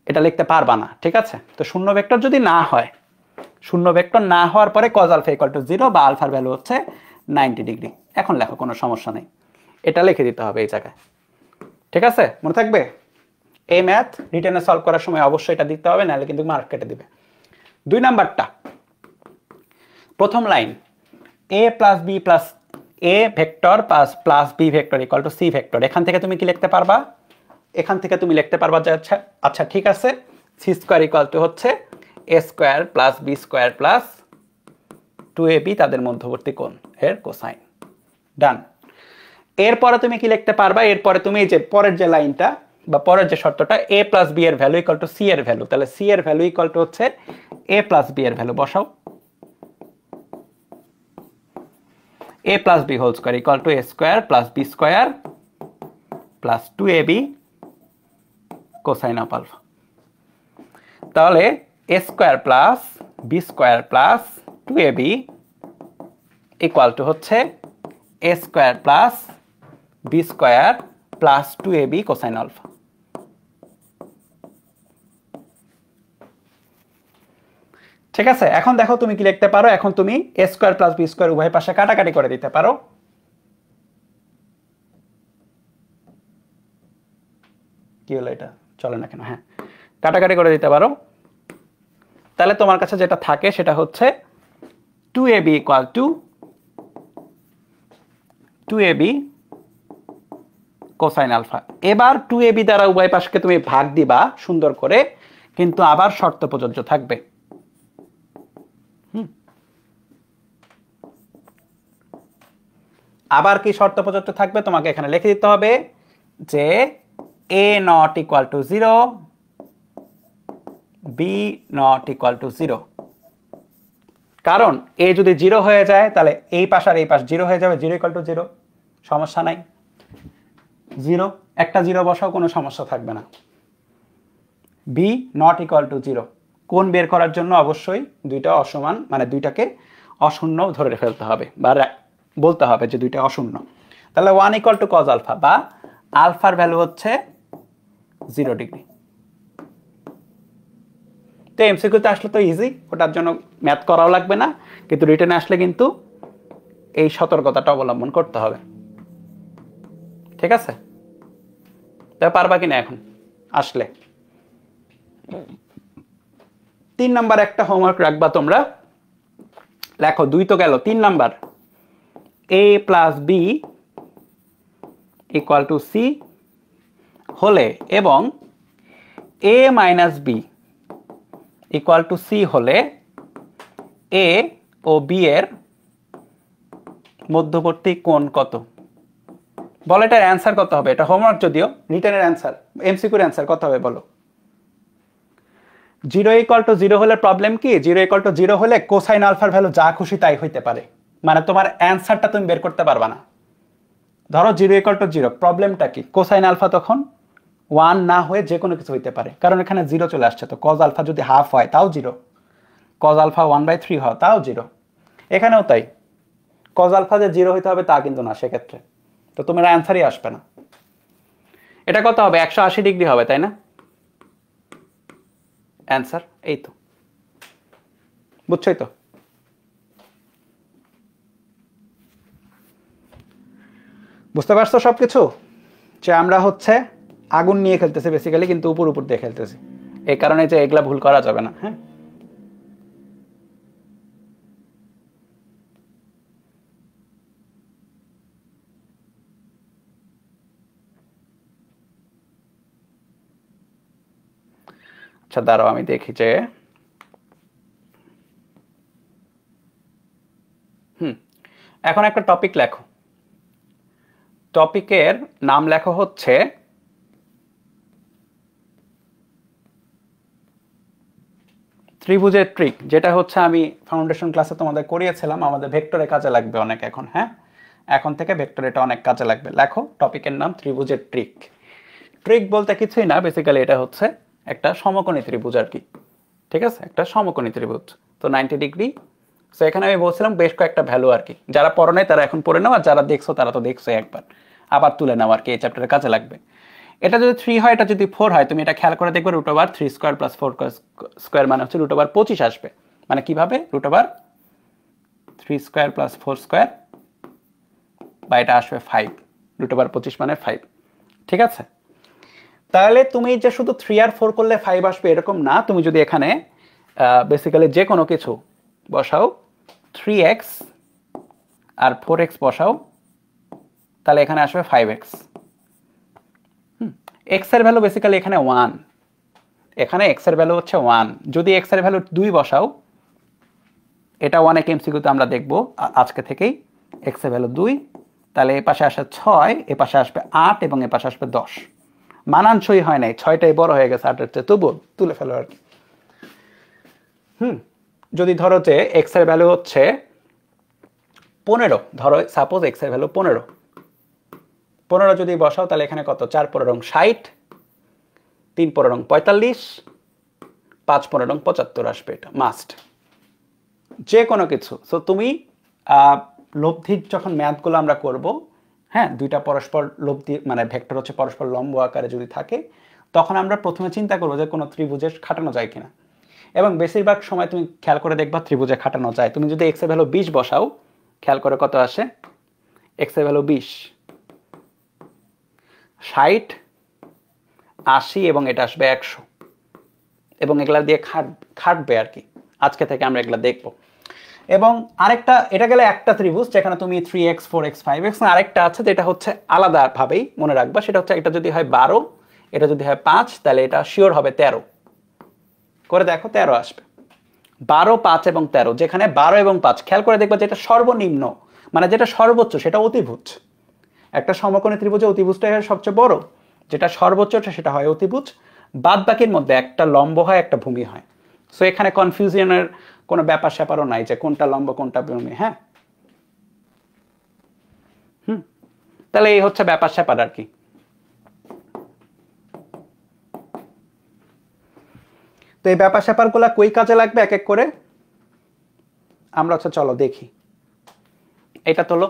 এটা লিখতে পারবা না, ঠিক আছে। তো শূন্য ভেক্টর যদি না হয়, শূন্য ভেক্টর না হওয়ার পরে কজ আলফা ইকুয়াল টু 0 বা আলফার ভ্যালু হচ্ছে 90 ডিগ্রি, এখন লেখো, কোনো সমস্যা নেই, এটা লিখে দিতে হবে এই জায়গায়, ঠিক আছে, মনে থাকবে। এই ম্যাথ রিটেনে সলভ করার সময় অবশ্যই এটা দিতে হবে, নাহলে কিন্তু মার্ক কেটে দিবে। 2 নাম্বারটা, প্রথম line A plus B plus A vector plus B vector equal to C vector, এখান থেকে তুমি কি লিখতে পারবা, এখান থেকে তুমি লিখতে পারবা যে আচ্ছা ঠিক আছে, সি স্কোয়ার ইকুয়াল টু হচ্ছে a square plus B square plus 2ab তাদের মধ্যবর্তী কোণ এর কোসাইন, ডান। এরপরে তুমি কি লিখতে পারবা, এরপরে তুমি এই যে পরের যে লাইনটা বা পরের যে শর্তটা, এ প্লাস বি এর ভ্যালু ইকুয়াল টু সি এর ভ্যালু, তাহলে সি এর ভ্যালু ইকুয়াল টু হচ্ছে এ প্লাস বি এর ভ্যালু বসাও, a plus b whole square equal to a square plus b square plus 2ab cosine of alpha। তাহলে a square plus b square plus 2ab equal to হচ্ছে a square plus b square plus 2ab cosine alpha। ঠিক আছে, এখন দেখো তুমি কি লিখতে পারো, এখন তুমি a square plus b square উভয় পাশে কাটাকাটি করে দিতে পারো, কি হলো এটা চলে না কেন, হ্যাঁ কাটাকাটি করে দিতে পারো। তাহলে তোমার কাছে যেটা থাকে সেটা হচ্ছে 2ab equal to 2ab cosine alpha. এবার 2ab দ্বারা উভয় পাশকে তুমি ভাগ দিবা সুন্দর করে, কিন্তু আবার শর্ত প্রযোজ্য থাকবে। আবার কি শর্ত প্রযোজ্য থাকবে তোমাকে এখানে লিখে দিতে হবে যে a not equal to 0, b not equal to 0। কারণ a যদি 0 হয়ে যায় তাহলে এই পাশ আর এই পাশ 0 হয়ে যাবে, 0 ইকুয়াল টু 0, সমস্যা নাই। 0 একটা 0 বসাও, কোনো সমস্যা থাকবে না। b নট ইকুয়াল টু 0, কোণ বের করার জন্য অবশ্যই দুইটা অসমান মানে দুইটাকে অশূন্য ধরে ফেলতে হবে বা বলতে হবে যে দুইটা অশূন্য। তাহলে 1 ইকুয়াল টু কজ আলফা বা আলফার ভ্যালু হচ্ছে 0 ডিগ্রি। তো এমসিকিউতে আসলে তো ইজি, ওটার জন্য ম্যাথ করাও লাগবে না, কিন্তু রিটেনে আসলে কিন্তু এই সতর্কতাটা অবলম্বন করতে হবে। ঠিক আছে, তাই পারবা কিনা এখন আসলে? 3 নাম্বার একটা হোমওয়ার্ক রাখবা তোমরা, লেখো 2 তো গেল, 3 number a plus b equal to c হলে এবং a minus b equal to c হলে a ও b এর মধ্যবর্তী কোণ কত? বলো এটার অ্যান্সার কত হবে? এটা হোমওয়ার্ক যদিও, রিটেনের অ্যান্সার, এমসিকিউর অ্যান্সার কত হবে বলো? 0 ইকুয়াল টু 0 হলে প্রবলেম কি? 0 ইকুয়াল টু 0 হলে কোসাইন আলফার ভ্যালু যা খুশি তাই হইতে পারে, মানে তোমার অ্যান্সারটা তুমি বের করতে পারবা না। ধরো 0 ইকুয়াল টু 0, প্রবলেমটা কি? কোসাইন আলফা তখন 1 না হয়ে যে কোনো কিছু হইতে পারে, কারণ এখানে 0 চলে আসছে। তো কজ আলফা যদি হাফ হয় তাও 0, কজ আলফা 1/3 হয় তাও 0, এখানেও তাই। কজ আলফা যে 0 হইতে হবে তা কিন্তু না সেক্ষেত্রে, তো তোমার অ্যান্সারই আসবে না। এটা কত হবে? 180 ডিগ্রি হবে, তাই না? অ্যান্সার এই তো, বুঝছই তো। বুঝতে পারছো সবকিছু? যে আমরা হচ্ছে আগুন নিয়ে খেলতেছি বেসিক্যালি, কিন্তু উপর উপর দিয়ে খেলতেছি, এই কারণে যে এগুলা ভুল করা যাবে না। হ্যাঁ, আচ্ছা দাঁড়াও আমি দেখি যে এখন একটা টপিক লেখো। টপিকের নাম লেখো হচ্ছে ত্রিভুজের ট্রিক, যেটা হচ্ছে আমি ফাউন্ডেশন ক্লাসে তোমাদের করিয়েছিলাম, আমাদের ভেক্টরে কাজে লাগবে অনেক এখন। হ্যাঁ, এখন থেকে ভেক্টর এটা অনেক কাজে লাগবে। লেখো টপিকের নাম ত্রিভুজের ট্রিক। ট্রিক বলতে কিছুই না, বেসিক্যালি এটা হচ্ছে একটা সমকোণী ত্রিভুজ আর কি। ঠিক আছে, একটা সমকোণী ত্রিভুজ, তো 90 ডিগ্রি। সো এখানে আমি বলছিলাম বেশ কয়েকটা ভ্যালু আর কি, যারা পড়ো নাই তারা এখন পড়ে নাও, আর যারা দেখছো তারা তো দেখছো, একবার আবার তুলে নাও আর কি, এই চ্যাপ্টারে কাজে লাগবে। এটা যদি 3 হয়, এটা যদি 4 হয়, তুমি এটা খেয়াল করে দেখবে root over 3 square plus 4 square মানে হচ্ছে রুট ওভার 25 আসবে। মানে কিভাবে? Root over 3 square plus 4 square, বা এটা আসবে 5, রুট ওভার 25 মানে 5। ঠিক আছে, তাহলে তুমি যে শুধু 3 আর 4 করলে 5 আসবে এরকম না, তুমি যদি এখানে বেসিক্যালি যে কোনো কিছু বসাও, 3x আর 4x বসাও, তাহলে এখানে আসবে 5x। x এর ভ্যালু বেসিক্যালি এখানে 1, এখানে x এর ভ্যালু হচ্ছে 1। যদি x এর ভ্যালু 2 বসাও, এটা অনেক এমসিকিউতে আমরা দেখব আজকে থেকেই, x এর ভ্যালু 2, তাহলে এ পাশে আসে 6, এ পাশে আসবে 8 এবং এ পাশে আসবে 10। মানানসই হয় নাই, 6টাই বড় হয়ে গেছে 8-এর চেয়ে, তবু তুলে ফেলো আর কি। যদি ধরো যে x এর ভ্যালু হচ্ছে 15, ধরো সাপোজ x এর ভ্যালু 15 যদি বসাও, তাহলে এখানে কত? 4 15 60, 3 15 45, 5 15 75 আসবে। এটা মাস্ট, যে কোনো কিছু। সো তুমি লব্ধির যখন ম্যাথগুলো আমরা করব, হ্যাঁ, দুইটা পরস্পর লব্ধি মানে ভেক্টর হচ্ছে পরস্পর লম্ব আকারে যদি থাকে, তখন আমরা প্রথমে চিন্তা করবো যে কোনো ত্রিভুজের খাটানো যায় কিনা, এবং বেশিরভাগ সময় তুমি খেয়াল করে দেখবা ত্রিভুজে খাটানো যায়। তুমি যদি x এর ভ্যালু 20 বসাও, খেয়াল করে কত আসে? x এর ভ্যালু 20, 60, 80 এবং এটা আসবে 100, এবং এগুলা দিয়ে খাটবে আর কি। আজকে থেকে আমরা এগুলো দেখব। এবং আরেকটা, এটা গেলে একটা ত্রিভুজ যেখানে তুমি 3x 4x 5x, আরেকটা আছে যেটা হচ্ছে আলাদাভাবেই মনে রাখবা, সেটা হচ্ছে এটা যদি হয় 12, এটা যদি হয় 5, তাহলে এটা শিওর হবে 13। করে দেখো 13 আসবে। 12, 5 এবং 13, যেখানে 12 এবং 5 খেয়াল করে দেখবা যেটা সর্বনিম্ন মানে যেটা সর্বোচ্চ সেটা অতিভুজ। একটা সমকোণী ত্রিভুজে অতিভুজটাই হয় সবচেয়ে বড়, যেটা সর্বোচ্চ সেটা হয় অতিভুজ, বাদ বাকির মধ্যে একটা লম্ব হয় একটা ভূমি হয়। সো এখানে কনফিউশনের কোনো ব্যাপার স্যাপারও নাই যে কোনটা লম্ব কোনটা ভূমি। হ্যাঁ, তাহলে এই হচ্ছে ব্যাপার স্যাপার আর কি। তো এই ব্যাপার স্যাপারগুলো কই কাজে লাগবে এক এক করে আমরা হচ্ছে চলো দেখি। এটা তোলো।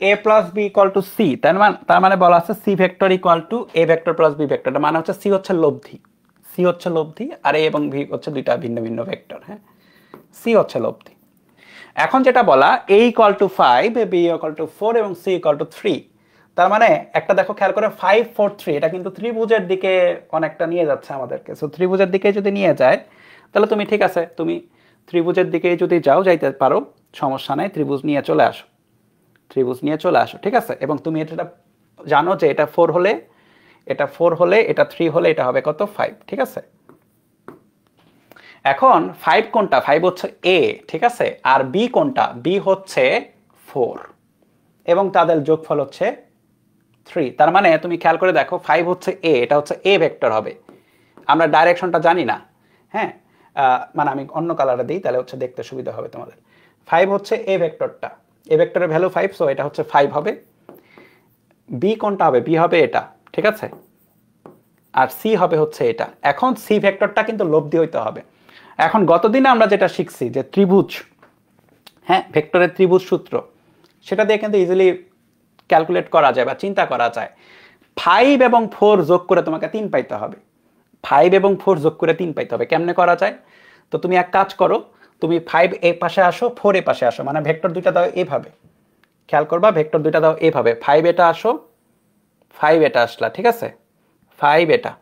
a plus B equal to C, তার মানে বলা আছে C vector equal to A vector plus B vector. মানে হচ্ছে সি হচ্ছে লব্ধি, সি হচ্ছে লব্ধি, আর এ এবং ভি হচ্ছে দুইটা ভিন্ন ভিন্ন ভেক্টর। হ্যাঁ, সি হচ্ছে লব্ধি। এখন যেটা বলা a equal to 5, B equal to 4 এবং সি ইকুয়াল টু 3, তার মানে একটা দেখো খেয়াল করে 5 4 3, এটা কিন্তু ত্রিভুজের দিকে অনেকটা নিয়ে যাচ্ছে আমাদেরকে। সো ত্রিভুজের দিকে যদি নিয়ে যায় তাহলে তুমি ঠিক আছে, তুমি ত্রিভুজের দিকে যদি যাইতে পারো, সমস্যা নাই, ত্রিভুজ নিয়ে চলে আসো, ত্রিভুজ নিয়ে চলে আসো, ঠিক আছে। এবং তুমি এটা জানো যে এটা 4 হলে, এটা 4 হলে, এটা 3 হলে এটা হবে কত 5, ঠিক আছে। এখন 5 কোনটা, 5 হচ্ছে এ, ঠিক আছে, আর বি কোনটা, বি হচ্ছে 4 এবং তাদের যোগফল হচ্ছে 3। তার মানে তুমি খেয়াল করে দেখো 5 হচ্ছে এ, এটা হচ্ছে এ ভেক্টর হবে। আমরা ডাইরেকশনটা জানি না, হ্যাঁ, মানে আমি অন্য কালারে দিই তাহলে হচ্ছে দেখতে সুবিধা হবে তোমাদের। 5 হচ্ছে এ ভেক্টরটা, এ ভেক্টরের ভ্যালু 5, সো এটা হচ্ছে 5 হবে। বি কোনটা হবে, বি হবে এটা, ঠিক আছে, আর সি হবে হচ্ছে এটা। এখন সি ভেক্টরটা কিন্তু লব্ধি হইতে হবে। এখন গতদিনে আমরা যেটা শিখছি যে ত্রিভুজ, হ্যাঁ, ভেক্টরের ত্রিভুজ সূত্র, সেটা দিয়ে কিন্তু ইজিলি ক্যালকুলেট করা যায় বা চিন্তা করা যায়। 5 এবং 4 যোগ করে তোমাকে 3 পাইতে হবে, 5 এবং 4 যোগ করে 3 পাইতে হবে। কেমনে করা যায়? তো তুমি এক কাজ করো, তুমি 5 এ পাশে আসো, 4 এ পাশে আসো, মানে ভেক্টর দুইটা দাও এভাবে, খেয়াল করবা ভেক্টর দুইটা দাও এভাবে, 5 এটা আসো, 5 এটা আসলা, ঠিক আছে, 5 এটা,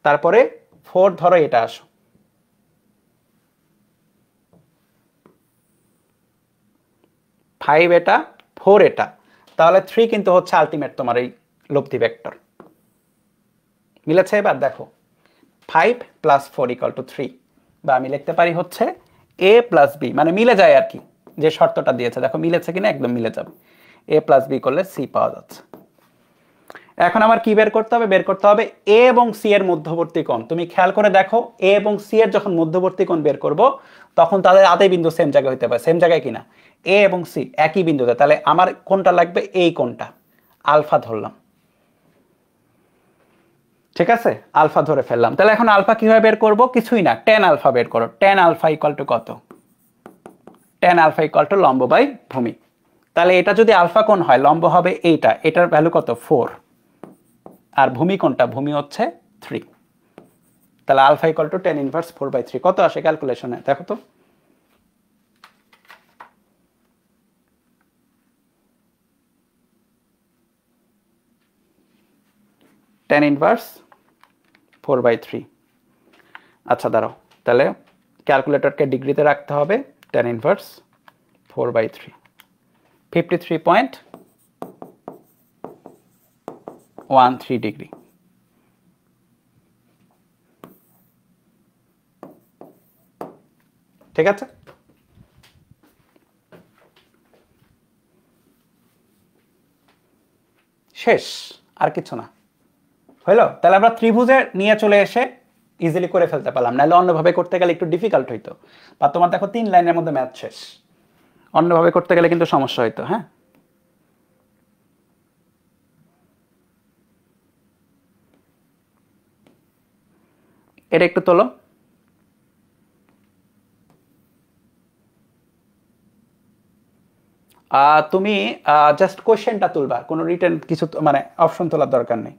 তারপরে 4 ধরো এটা আসো, 5 এটা, 4 এটা, তাহলে 3 কিন্তু হচ্ছে আলটিমেট তোমার এই লব্ধি ভেক্টর। মিলেছে? এবার দেখো 5 প্লাস 4 ইকুয়াল টু 3, বা আমি লিখতে পারি হচ্ছে a প্লাস বি, মানে মিলে যায় আর কি, যে শর্তটা দিয়েছে দেখো মিলেছে কিনা, একদম মিলে যাবে। a প্লাস বি করলে সি পাওয়া যাচ্ছে। এখন আমার কি বের করতে হবে, বের করতে হবে এ এবং সি এর মধ্যবর্তী কোণ। তুমি খেয়াল করে দেখো এ এবং সি এর যখন মধ্যবর্তী কোণ বের করব তখন তাদের আদি বিন্দু সেম জায়গায় হতে পারে, সেম জায়গায় কিনা, এ এবং সি একই বিন্দুতে, তাহলে আমার কোনটা লাগবে, এই কোণটা, আলফা ধরলাম, ঠিক আছে, আলফা ধরে ফেললাম। তাহলে এখন আলফা কিভাবে বের করব, কিছুই না, tan আলফা বের করো। tan আলফা ইকুয়াল টু কত, tan আলফা ইকুয়াল টু লম্ব বাই ভূমি। তাহলে এটা যদি আলফা কোণ হয়, লম্ব হবে এইটা, এটার ভ্যালু কত 4, আর ভূমি কোণটা, ভূমি হচ্ছে 3। তাহলে alpha equal to tan inverse 4/3 কত আসে ক্যালকুলেশনে দেখো তো। tan inverse 4/3। আচ্ছা দাঁড়াও, তাহলে ক্যালকুলেটরকে ডিগ্রিতে রাখতে হবে, tan ইনভার্স 4/3, 53.13 ডিগ্রি। ঠিক আছে, শেষ, আর কিছু না। হইলো? তাহলে আমরা ত্রিভুজে নিয়ে চলে এসে ইজিলি করে ফেলতে পারলাম, নাহলে অন্যভাবে করতে গেলে একটু ডিফিকাল্ট হইতো। বা তোমার দেখো 3 লাইনের মধ্যে ম্যাথ শেষ, অন্যভাবে করতে গেলে কিন্তু সমস্যা হইতো। হ্যাঁ, এটা একটু তোলো। তুমি জাস্ট কোশ্চেনটা তুলবা, কোনো রিটেন কিছু মানে অপশন তোলার দরকার নেই।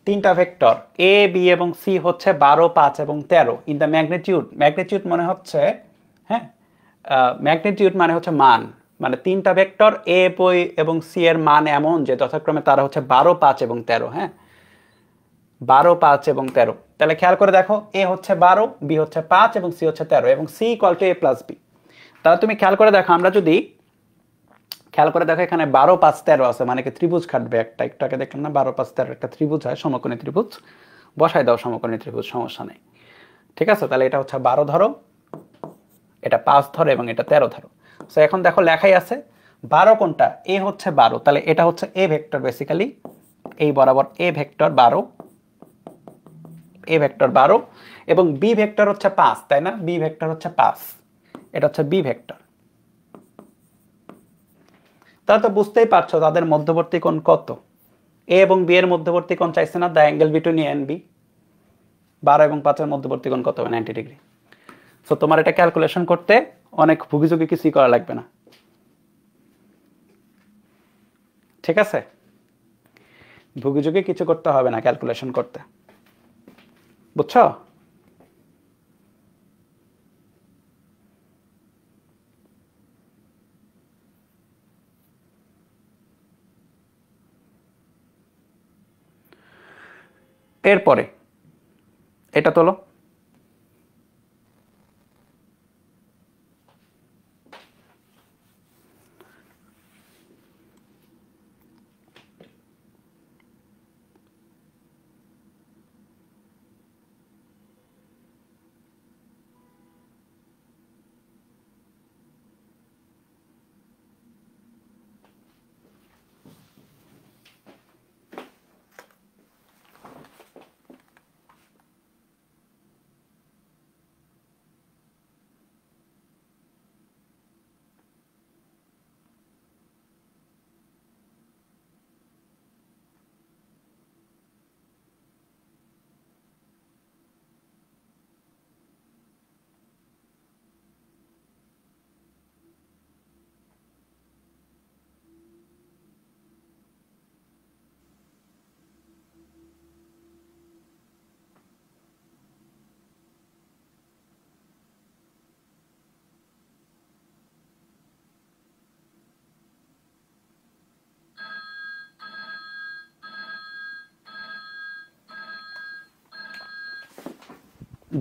তিনটা ভেক্টর এ বি এবং সি হচ্ছে 12, 5 এবং 13 ইন দ্য ম্যাগনিটিউড। ম্যাগনিটিউড মানে হচ্ছে, হ্যাঁ, ম্যাগনিটিউড মানে হচ্ছে মান, মানে তিনটা ভেক্টর এ বই এবং সি এর মান এমন যে যথাক্রমে তারা হচ্ছে 12, 5 এবং 13। হ্যাঁ, 12, 5 এবং 13। তাহলে খেয়াল করে দেখো, এ হচ্ছে 12, বি হচ্ছে 5 এবং সি হচ্ছে 13, এবং C equal to A plus B. তাহলে তুমি খেয়াল করে দেখো, আমরা যদি খেয়াল করে দেখো এখানে 12, 5, 13 আছে, মানে কি ত্রিভুজ খাটবে একটা, একটু আগে দেখলাম না 12, 5, 13 একটা ত্রিভুজ হয়, সমকোণী ত্রিভুজ। বসাই দাও সমকোণী ত্রিভুজ, সমস্যা নেই। ঠিক আছে, তাহলে এটা হচ্ছে 12 ধরো, এটা 5 ধরো এবং এটা 13 ধরো। সো এখন দেখো লেখাই আছে 12 কোনটা, এ হচ্ছে 12, তাহলে এটা হচ্ছে এ ভেক্টর, বেসিক্যালি এই বরাবর এ ভেক্টর 12, এ ভেক্টর 12, এবং বি ভেক্টর হচ্ছে 5, তাই না? বি ভেক্টর হচ্ছে 5, এটা হচ্ছে বি ভেক্টর। তাহলে তো বুঝতেই পারছো তাদের মধ্যবর্তী কোণ কত। এ এবং বি এর মধ্যবর্তী কোণ চাইছে না, the angle between A and B. 12 এবং 5 এর মধ্যবর্তী কোণ কত হবে? 90 ডিগ্রি। সো তোমার এটা ক্যালকুলেশন করতে অনেক ভুগিযোগী কিছুই করা লাগবে না। ঠিক আছে, ভুগিযোগী কিছু করতে হবে না ক্যালকুলেশন করতে, বুঝছো? এরপরে এটা তোলো।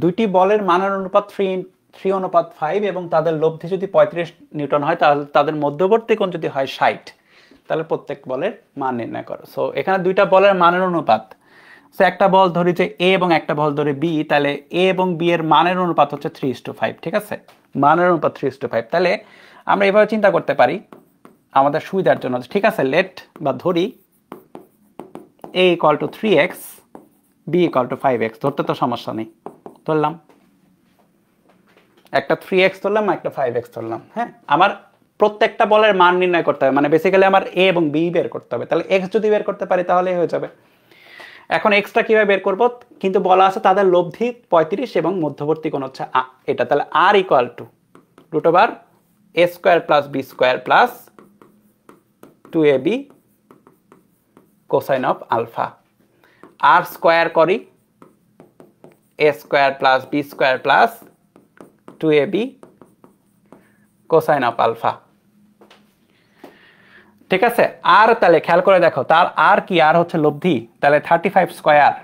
দুইটি বলের মানের অনুপাত 3 3:5 এবং তাদের লব্ধি যদি 35 নিউটন হয় তাহলে তাদের মধ্যবর্তী কোণ যদি হয় 60, তাহলে প্রত্যেক বলের মান নির্ণয় করো। সো এখানে দুইটা বলের মানের অনুপাত, সো একটা বল ধরি যে এ এবং একটা বল ধরি বি, তাহলে এ এবং বি এর মানের অনুপাত হচ্ছে 3:5, ঠিক আছে, মানের অনুপাত 3:5। তাহলে আমরা এভাবে চিন্তা করতে পারি আমাদের সুবিধার জন্য, ঠিক আছে, লেট বা ধরি a = 3x, b = 5x, ধরতে তো সমস্যা নেই, ধরলাম একটা 3x ধরলাম, একটা 5x ধরলাম। হ্যাঁ, আমার প্রত্যেকটা বলের মান নির্ণয় করতে হবে, মানে বেসিক্যালি আমার a এবং b বের করতে হবে। তাহলে x যদি বের করতে পারি তাহলেই হয়ে যাবে। এখন এক্সটা কিভাবে বের করব, কিন্তু বলা আছে তাদের লব্ধি 35 এবং মধ্যবর্তী কোণ হচ্ছে এটা, তাহলে r = √a² + b² + 2ab cosine of alpha। r square করি a² + b² + 2ab cosine of alpha, ঠিক আছে। আর তাহলে খেয়াল করে দেখো, তার আর কি, আর হচ্ছে লব্ধি, তাহলে 35² = a²,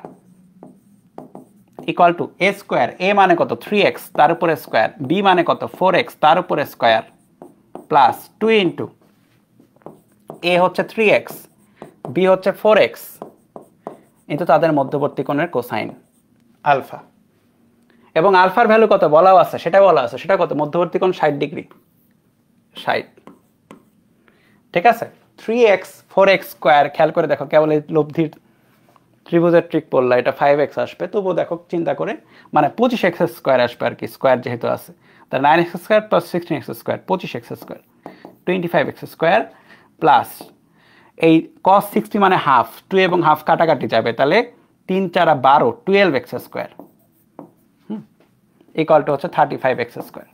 a মানে কত 3x তার উপরে স্কয়ার, b মানে কত 4x তার উপরে স্কয়ার, প্লাস 2 ইনটু a হচ্ছে 3x, b হচ্ছে 4x কিন্তু তাদের মধ্যবর্তী কোণের কোসাইন আলফা। এবং আলফার ভ্যালু কত বলাও আছে, সেটা বলা আছে, সেটা কত, মধ্যবর্তী কোণ 60 ডিগ্রি, 60, ঠিক আছে। 3x 4x স্কয়ার, খেয়াল করে দেখো, কেবল এই লব্ধির ত্রিভুজের ট্রিক পড়লা, এটা 5x আসবে, তবুও দেখো চিন্তা করে, মানে 25x² আসবে আর কি, স্কয়ার যেহেতু আছে, তাহলে 9x² + 16x², 25x², 25x² plus এই cos 60 মানে হাফ, 2 এবং হাফ কাটাকাটি যাবে, তাহলে 3 4 12, 12x², ইকুয়াল টু হচ্ছে 35x²,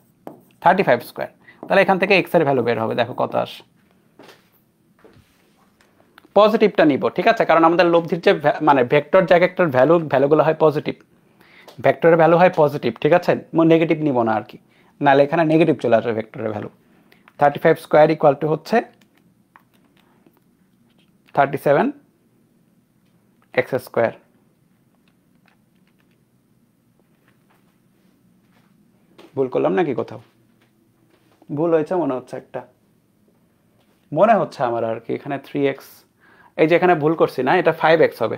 35²। তাহলে এখান থেকে x এর ভ্যালু বের হবে, দেখো কত আসে। পজিটিভটা নিব, ঠিক আছে, কারণ আমাদের লব্ধির যে মানে ভেক্টর জায়গাটার ভ্যালুগুলো হয় পজিটিভ, ভেক্টরের ভ্যালু হয় পজিটিভ, ঠিক আছে, নেগেটিভ নিব না আর কি, নাহলে এখানে নেগেটিভ চলে আসবে ভেক্টরের ভ্যালু। 35² ইকুয়াল টু হচ্ছে 37x²। ভুল করলাম নাকি কোথাও? ভুল হয়েছে মনে হচ্ছে, একটা মনে হচ্ছে আমার আর কি, এখানে 3x, এই যে এখানে ভুল করছি না, এটা 5x হবে,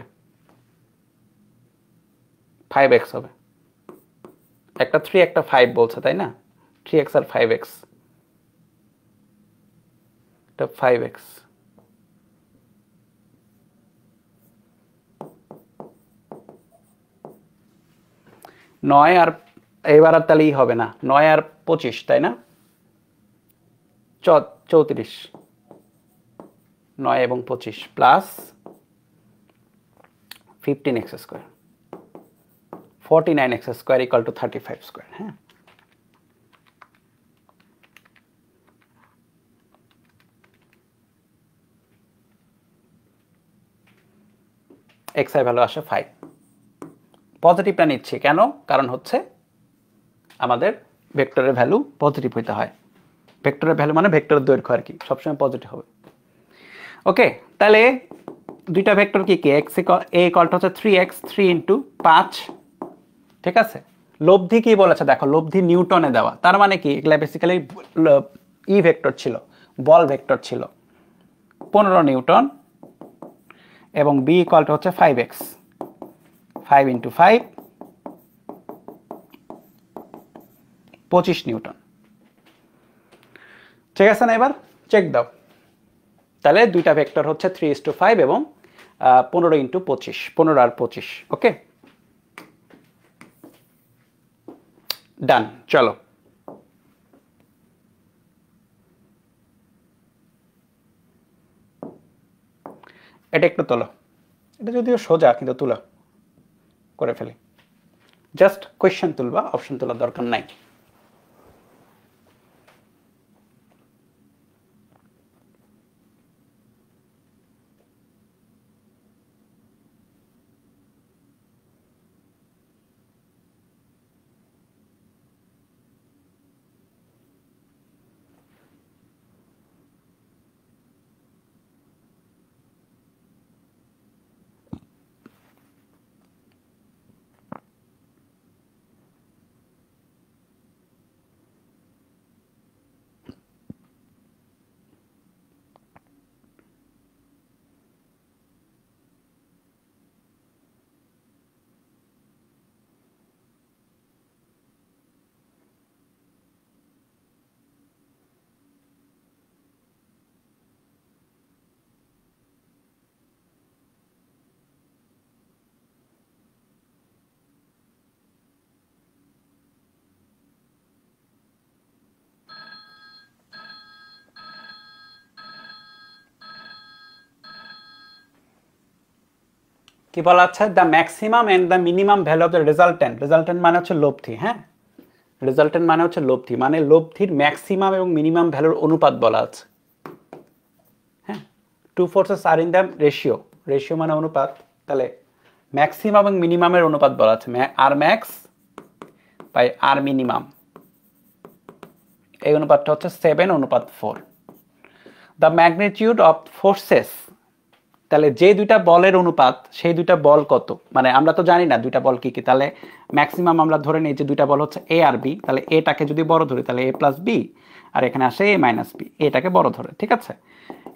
5x হবে, একটা 3 একটা 5 বলছে তাই না, 3x আর 5x, এটা 5x, নয় আর এবার আর তাহলেই হবে না, 9 আর 25 তাই না, 34, 9 এবং 25 plus 15x², 49x² equal to 35²। হ্যাঁ, x এর ভ্যালু আসে 5। পজিটিভটা নিচ্ছি কেন, কারণ হচ্ছে আমাদের ভেক্টরের ভ্যালু পজিটিভ হইতে হয়, ভেক্টরের ভ্যালু মানে ভেক্টরের দৈর্ঘ্য আর কি, সবসময় পজিটিভ হবে। ওকে, তাহলে দুইটা ভেক্টর কি কি, x a ইকুয়াল টু হচ্ছে 3x, 3 ইনটু 5, ঠিক আছে। লব্ধি কি বলেছে দেখো, লব্ধি নিউটনে দেওয়া, তার মানে কি এগুলা বেসিক্যালি ই ভেক্টর ছিল, বল ভেক্টর ছিল, 15 নিউটন, এবং b ইকুয়াল টু হচ্ছে 5x, 5 ইনটু 5 25 নিউটন, ঠিক আছে না। এবার চেক দাও, তাহলে দুইটা ভেক্টর হচ্ছে 3:5 এবং 15 ইন্টু 25, 15 আর 25, ওকে ডান। চলো এটা একটু তোলো, এটা যদিও সোজা কিন্তু তুলো, করে ফেলি, জাস্ট কোয়েশ্চেন তুলবা, অপশন তোলার দরকার নাই। কি বলা আছে, the maximum and the minimum value of the resultant. Resultant মানে হচ্ছে লব্ধি, হ্যাঁ, রেজাল্টেন্ট মানে হচ্ছে লব্ধি, মানে লব্ধির ম্যাক্সিমাম এবং মিনিমাম ভ্যালুর অনুপাত বলা আছে। হ্যাঁ, two forces are in the ratio, ratio মানে অনুপাত, তাহলে ম্যাক্সিমাম এবং মিনিমামের অনুপাত বলা আছে, R max by R minimum, এই অনুপাতটা হচ্ছে 7:4। দ্য ম্যাগনিটিউড অফ ফোর্সেস, তাহলে যে দুইটা বলের অনুপাত সেই দুইটা বল কত, মানে আমরা তো জানি না দুইটা বল কি কি, তাহলে ম্যাক্সিমাম আমরা ধরে নিই যে দুইটা বল হচ্ছে এ আর বি, তাহলে এটাকে যদি বড় ধরি তাহলে এ প্লাস বি, আর এখানে আসে এ মাইনাস বি, এটাকে বড় ধরে, ঠিক আছে।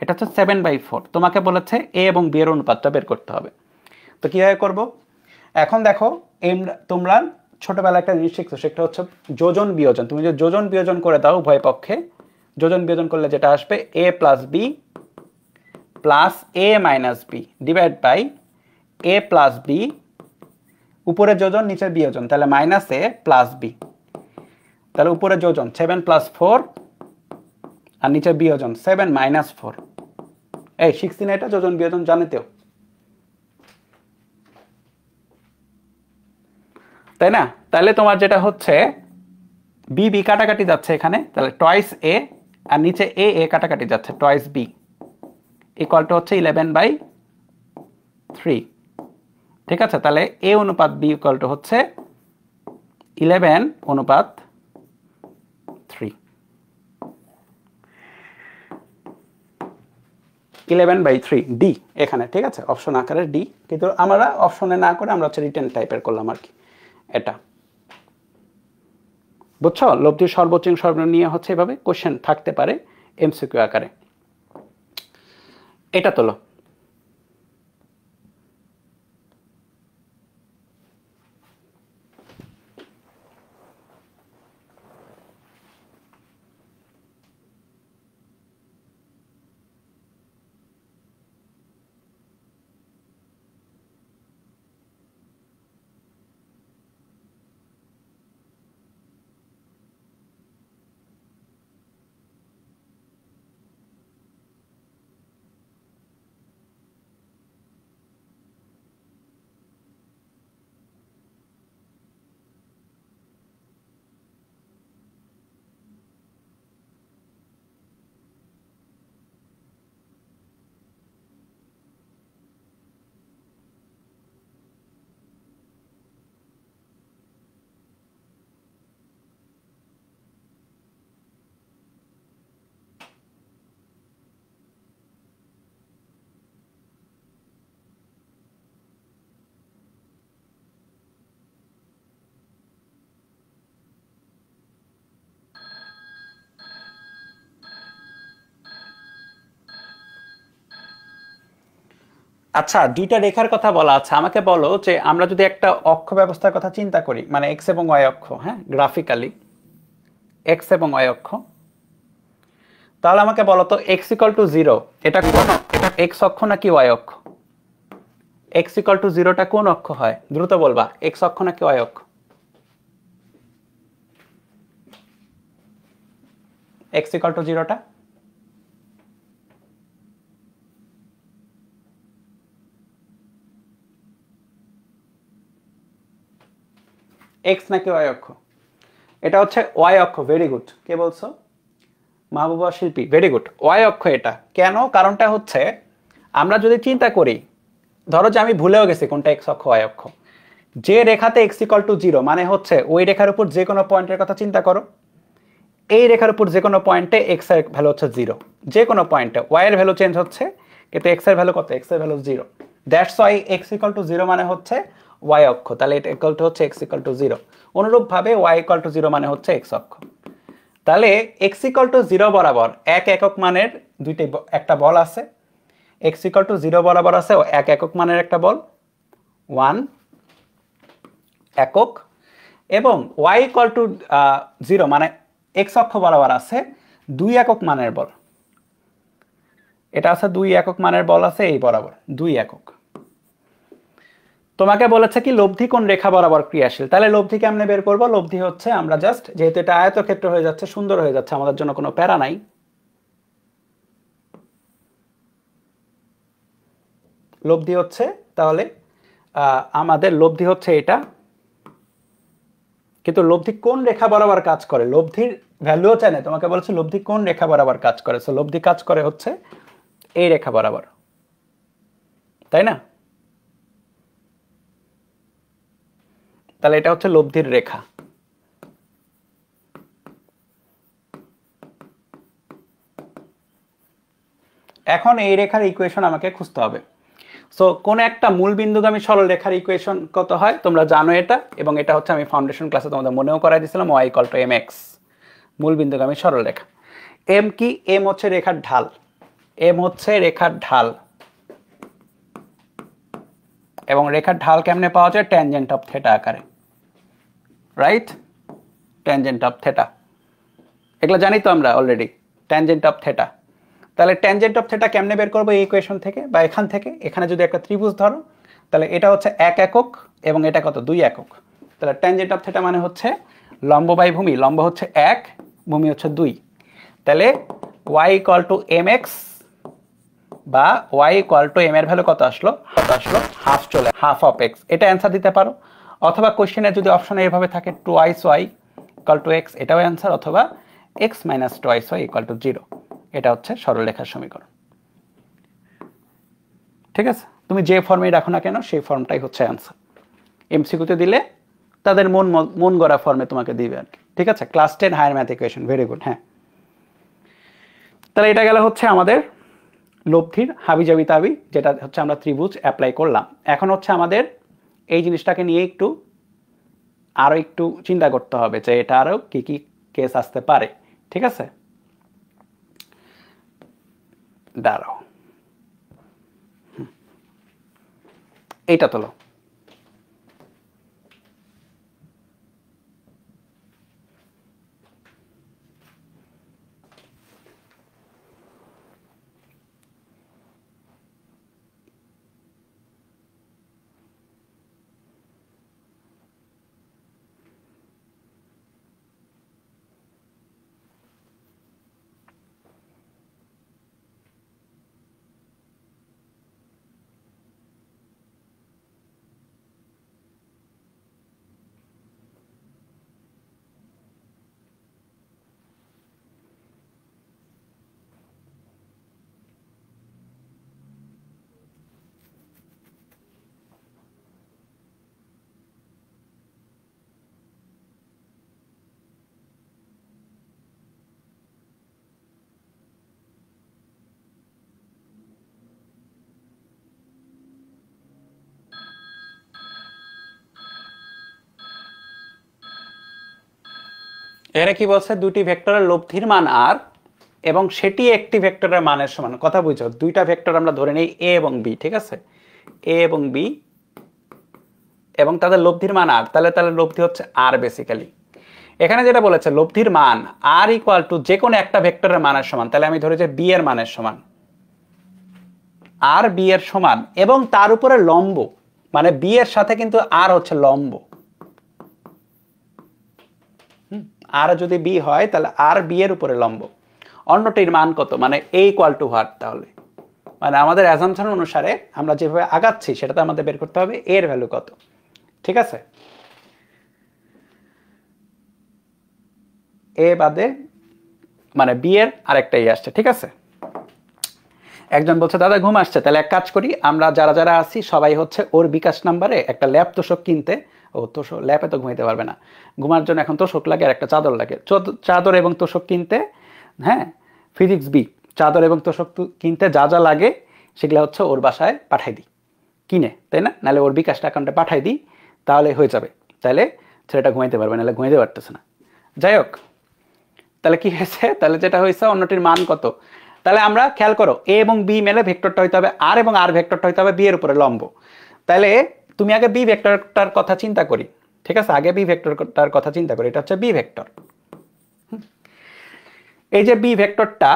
এটা হচ্ছে 7/4। তোমাকে বলেছে এ এবং বি এর অনুপাতটা বের করতে হবে। তো কীভাবে করব, এখন দেখো তোমরা ছোটবেলায় একটা জিনিস শিখছো, সেটা হচ্ছে যোজন বিয়োজন। তুমি যদি যোজন বিয়োজন করে দাও উভয় পক্ষে, যোজন বিয়োজন করলে যেটা আসবে a plus B plus a minus b divide by a plus b, উপরে যোজন নিচের বিয়োজন, তাহলে মাইনাস এ প্লাস বি, তাহলে উপরে যোজন 7 + 4 আর নিচে বিয়োজন 7 - 4। এই শিখছি না এটা যোজন বিয়োজন জানিতেও, তাই না? তাহলে তোমার যেটা হচ্ছে বি বি কাটাকাটি যাচ্ছে এখানে, তাহলে টয়েস এ, আর নিচে এ এ কাটাকাটি যাচ্ছে, টয়েস বি ইকুয়াল টু হচ্ছে 11/3। ঠিক আছে, তাহলে এ অনুপাত বি ইকুয়াল টু হচ্ছে 11/3, 11/3 ডি এখানে, ঠিক আছে, অপশন আকারে ডি, কিন্তু আমরা অপশনে না করে আমরা হচ্ছে রিটেন টাইপের করলাম আর কি। এটা বুঝছো, লব্ধির সর্বোচ্চ সর্বনিম্ন নিয়ে হচ্ছে এভাবে কোশ্চেন থাকতে পারে এমসিকিউ আকারে। এটা তোলো। আচ্ছা, দুইটা রেখার কথা বলা আছে, আমাকে বলো যে আমরা যদি একটা অক্ষ ব্যবস্থার কথা চিন্তা করি, মানে এক্স এবং ওয়াই অক্ষ, হ্যাঁ, গ্রাফিক্যালি এক্স এবং ওয়াই অক্ষ, তাহলে আমাকে বলো তো এক্স ইকুয়াল টু 0 এটা কোন, এটা এক্স অক্ষ নাকি ওয়াই অক্ষ? এক্স ইকুয়াল টু 0টা কোন অক্ষ হয়, দ্রুত বলবা, এক্স অক্ষ নাকি ওয়াই অক্ষ? এক্স ইকুয়াল টু 0টা এক্স নাকি ওয়াই অক্ষ? এটা হচ্ছে ওয়াই অক্ষ। ভেরি গুড, কে বলছো? মাহবুবা শিল্পী, ভেরি গুড, ওয়াই অক্ষ এটা। কেন? কারণটা হচ্ছে আমরা যদি চিন্তা করি, ধরো যে আমি ভুলেও গেছি কোনটা এক্স অক্ষ ওয়াই অক্ষ, যে রেখাতে এক্স ইকুয়াল টু 0 মানে হচ্ছে ওই রেখার উপর যে কোনো পয়েন্টের কথা চিন্তা করো, এই রেখার উপর যে কোনো পয়েন্টে এক্স এর ভ্যালু হচ্ছে 0, যে কোনো পয়েন্টে ওয়াই এর ভ্যালু চেঞ্জ হচ্ছে কিন্তু এক্স এর ভ্যালু কত? এক্স এর value 0, that's why x equal to 0 মানে হচ্ছে ওয়াই অক্ষ, তাহলে এটা ইকুয়াল টু হচ্ছে এক্স ইকুয়াল টু 0। অনুরূপভাবে ওয়াই ইকুয়াল টু 0 মানে হচ্ছে এক্স অক্ষ। তাহলে এক্স ইকুয়াল টু 0 বরাবর এক একক মানের একটা বল আছে, এক্স ইকুয়াল টু 0 বরাবর আছে এক একক মানের একটা বল 1 একক, এবং ওয়াই ইকুয়াল টু 0 মানে এক্স অক্ষ বরাবর আছে 2 একক মানের বল, এটা আছে 2 একক মানের বল আছে এই বরাবর 2 একক। তোমাকে বলেছে কি লব্ধি কোন রেখা বরাবর ক্রিয়াশীল, তাহলে লব্ধি কেমনে বের করব? লব্ধি হচ্ছে আমরা জাস্ট, যেহেতু এটা আয়তক্ষেত্র হয়ে যাচ্ছে, সুন্দর হয়ে যাচ্ছে, আমাদের জন্য কোনো প্যারা নাই, লব্ধি হচ্ছে তাহলে আমাদের লব্ধি হচ্ছে এটা, কিন্তু লব্ধি কোন রেখা বরাবর কাজ করে, লব্ধির ভ্যালুও চাই না, তোমাকে বলছে লব্ধি কোন রেখা বরাবর কাজ করে। সো লব্ধি কাজ করে হচ্ছে এই রেখা বরাবর, তাই না? তাহলে এটা হচ্ছে লব্ধির রেখা। এখন এই রেখার ইকুয়েশন আমাকে খুঁজতে হবে। সো কোন একটা মূল বিন্দুগামী সরল রেখার ইকুয়েশন কত হয় তোমরা জানো এটা, এবং এটা হচ্ছে আমি ফাউন্ডেশন ক্লাসে তোমাদের মনেও করাই দিয়েছিলাম, y = mx, মূল বিন্দুগামী সরল রেখা। m কি? m হচ্ছে রেখার ঢাল, m হচ্ছে রেখার ঢাল, এবং রেখার ঢাল কেমনে পাওয়া যায়? ট্যানজেন্ট অফ থিটা আকারে, রাইট? ট্যানজেন্ট অফ থিটা, এগুলো জানি তো আমরা অলরেডি, ট্যানজেন্ট অফ থিটা। তাহলে ট্যানজেন্ট অফ থিটা কেমনে বের করবো? এই ইকুয়েশন থেকে বা এখান থেকে। এখানে যদি একটা ত্রিভুজ ধরো, তাহলে এটা হচ্ছে 1 একক এবং এটা কত? 2 একক। তাহলে ট্যানজেন্ট অফ থিটা মানে হচ্ছে লম্ব বাই ভূমি, লম্ব হচ্ছে 1, ভূমি হচ্ছে 2। তাহলে y = mx বা y = m এর ভ্যালু কত আসলো? হাফ, চলে হাফ অফ x, এটা অ্যান্সার দিতে পারো। অথবা কোশ্চেনে যদি অপশনে এভাবে থাকে twice y = x, এটাও অ্যান্সার। অথবা x - twice y = 0, এটা হচ্ছে সরলরেখার সমীকরণ। ঠিক আছে, তুমি যে ফর্মেই রাখো না কেন সেই ফর্মটাই হচ্ছে অ্যান্সার। এমসিকিউতে দিলে তাদের মন গড়া ফর্মে তোমাকে দিবে আর কি। ঠিক আছে, class 10 higher math equation, very good. হ্যাঁ, তাহলে এটা গেল হচ্ছে আমাদের লব্ধির হাবিজাবি তাবি, যেটা হচ্ছে আমরা ত্রিভুজ অ্যাপ্লাই করলাম। এখন হচ্ছে আমাদের এই জিনিসটাকে নিয়ে আরো একটু চিন্তা করতে হবে যে এটা আরো কি কি কেস আসতে পারে। ঠিক আছে, দাঁড়াও, এইটা তোলো। এখানে কি বলছে? দুটি ভেক্টরের লব্ধির মান আর, এবং সেটি একটি ভেক্টরের মানের সমান। কথা বুঝছো? দুইটা ভেক্টর আমরা ধরে নেই a এবং b, ঠিক আছে, a এবং b, এবং তাদের লব্ধির মান আর। তাহলে লব্ধি হচ্ছে আর বেসিক্যালি। এখানে যেটা বলেছে লব্ধির মান আর = যে কোনো একটা ভেক্টরের মানের সমান, তাহলে আমি ধরি যে b এর মানের সমান, আর b এর সমান, এবং তার উপরে লম্ব, মানে b এর সাথে কিন্তু আর হচ্ছে লম্ব। আর যদি b হয় তাহলে আর b এর উপরে লম্ব। অন্যটির মান কত? মানে a = what? তাহলে মানে আমাদের অ্যাজাম্পশন অনুসারে আমরা যেভাবে আগাচ্ছি সেটাতে আমাদের বের করতে হবে এর ভ্যালু কত। ঠিক আছে, এ বাদে মানে বি এর আরেকটা আসছে। ঠিক আছে, একজন বলছে দাদা ঘুম আসছে, তাহলে এক কাজ করি, আমরা যারা যারা আছি সবাই হচ্ছে ওর বিকাশ নাম্বারে একটা ল্যাপ তোষক কিনতে, ও তোষক ল্যাপে তো ঘুমাইতে পারবে না, ঘুমার জন্য এখন তোষক লাগে আর একটা চাদর লাগে, চাদর এবং তোষক কিনতে, হ্যাঁ, ফিজিক্স বি, চাদর এবং তোষক কিনতে যা যা লাগে সেগুলো হচ্ছে ওর বাসায় পাঠাই দিই কিনে, তাই না? নাহলে ওর বিকাশটা অ্যাকাউন্টে পাঠাই দিই, তাহলে হয়ে যাবে। তাহলে ছেলেটা ঘুমাইতে পারবে, নাহলে ঘুমাইতে পারতেছে না। যাই হোক, তাহলে কি হয়েছে? তাহলে যেটা হয়েছে অন্যটির মান কত, তাহলে আমরা খেয়াল করো এ এবং বি মেলে ভেক্টরটা হইতে হবে আর, এবং আর ভেক্টরটা হইতে হবে বি এর উপরে লম্ব। তাহলে তুমি আগে বি ভেক্টরটার কথা চিন্তা করি। ঠিক আছে, আগে বি ভেক্টরটার কথা চিন্তা করি, এটা হচ্ছে বি ভেক্টর। এই যে বি ভেক্টরটা,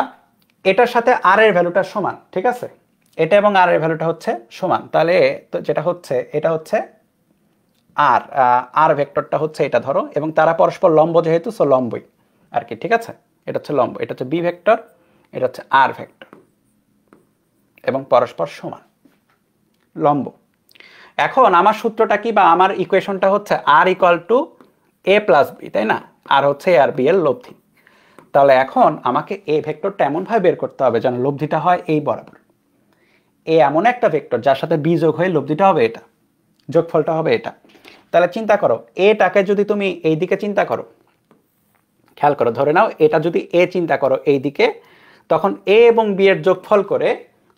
এটার সাথে আর এর ভ্যালুটা সমান। ঠিক আছে, এটা এবং আর এর ভ্যালুটা হচ্ছে সমান। তাহলে যেটা হচ্ছে এটা হচ্ছে আর, আর ভেক্টরটা হচ্ছে এটা ধরো, এবং তারা পরস্পর লম্ব যেহেতু, সো লম্বই আর কি। ঠিক আছে, এটা হচ্ছে লম্ব, এটা হচ্ছে বি ভেক্টর, এটা হচ্ছে আর ভেক্টর, এবং পরস্পর সমান লম্ব। এখন আমার সূত্রটা কি বা আমার ইকুয়েশনটা হচ্ছে r equal to A plus b, তাই না? আর হচ্ছে এ আর বি এর লব্ধি। তাহলে এখন আমাকে এ ভেক্টরটা এমনভাবে বের করতে হবে যেন লব্ধিটা হয় এই বরাবর। এ এমন একটা ভেক্টর যার সাথে বি যোগ হয়ে লব্ধিটা হবে এটা, যোগফলটা হবে এটা। তাহলে চিন্তা করো, এটাকে যদি তুমি এই দিকে চিন্তা করো, খেয়াল করো, ধরে নাও এটা যদি এ চিন্তা করো এই দিকে, তখন এ এবং বি এর যোগফল করে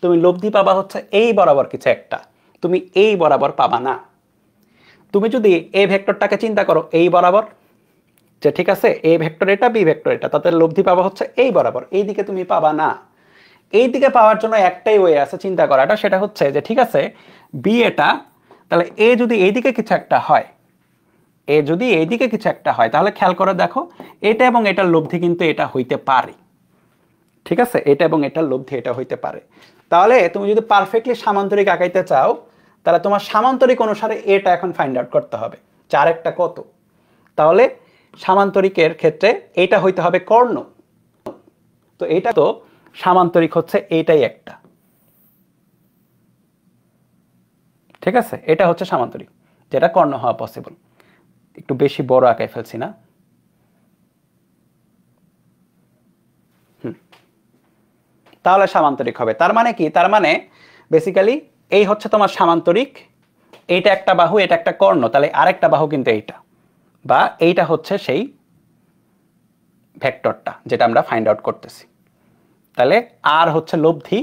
তুমি লব্ধি পাবা হচ্ছে এই বরাবর কিছু একটা, তুমি এই বরাবর পাবা না। তুমি যদি এ ভেক্টরটাকে চিন্তা করো এই বরাবর, যে ঠিক আছে এ ভেক্টর এটা বি ভেক্টর এটা, তাতে লব্ধি পাবা হচ্ছে এই বরাবর, এই দিকে তুমি পাবা না। এই দিকে পাওয়ার জন্য একটাই ওয়ে আছে চিন্তা করাটা, সেটা হচ্ছে যে ঠিক আছে বি এটা, তাহলে এ যদি এইদিকে কিছু একটা হয়, এ যদি এইদিকে কিছু একটা হয়, তাহলে খেয়াল করে দেখো এটা এবং এটার লব্ধি কিন্তু এটা হইতে পারে। ঠিক আছে, এটা এবং এটার লব্ধি এটা হইতে পারে। তাহলে তুমি যদি পারফেক্টলি সামান্তরিক আঁকাইতে চাও, তাহলে তোমার সামান্তরিক অনুসারে এটা এখন ফাইন্ড আউট করতে হবে চার একটা কত। তাহলে সামান্তরিকের ক্ষেত্রে এটা হইতে হবে কর্ণ, তো এটা তো সামান্তরিক হচ্ছে এইটাই একটা। ঠিক আছে, এটা হচ্ছে সামান্তরিক যেটা কর্ণ হওয়া পসিবল। একটু বেশি বড় আঁকাই ফেলছি না? তাহলে সামান্তরিক হবে। তার মানে কি? তার মানে বেসিক্যালি এই হচ্ছে তোমার সামান্তরিক, এইটা একটা বাহু, এটা একটা কর্ণ, তাহলে আরেকটা বাহু কিন্তু এইটা, বা এইটা হচ্ছে সেই ভেক্টরটা যেটা আমরা ফাইন্ড আউট করতেছি। তাহলে আর হচ্ছে লব্ধি,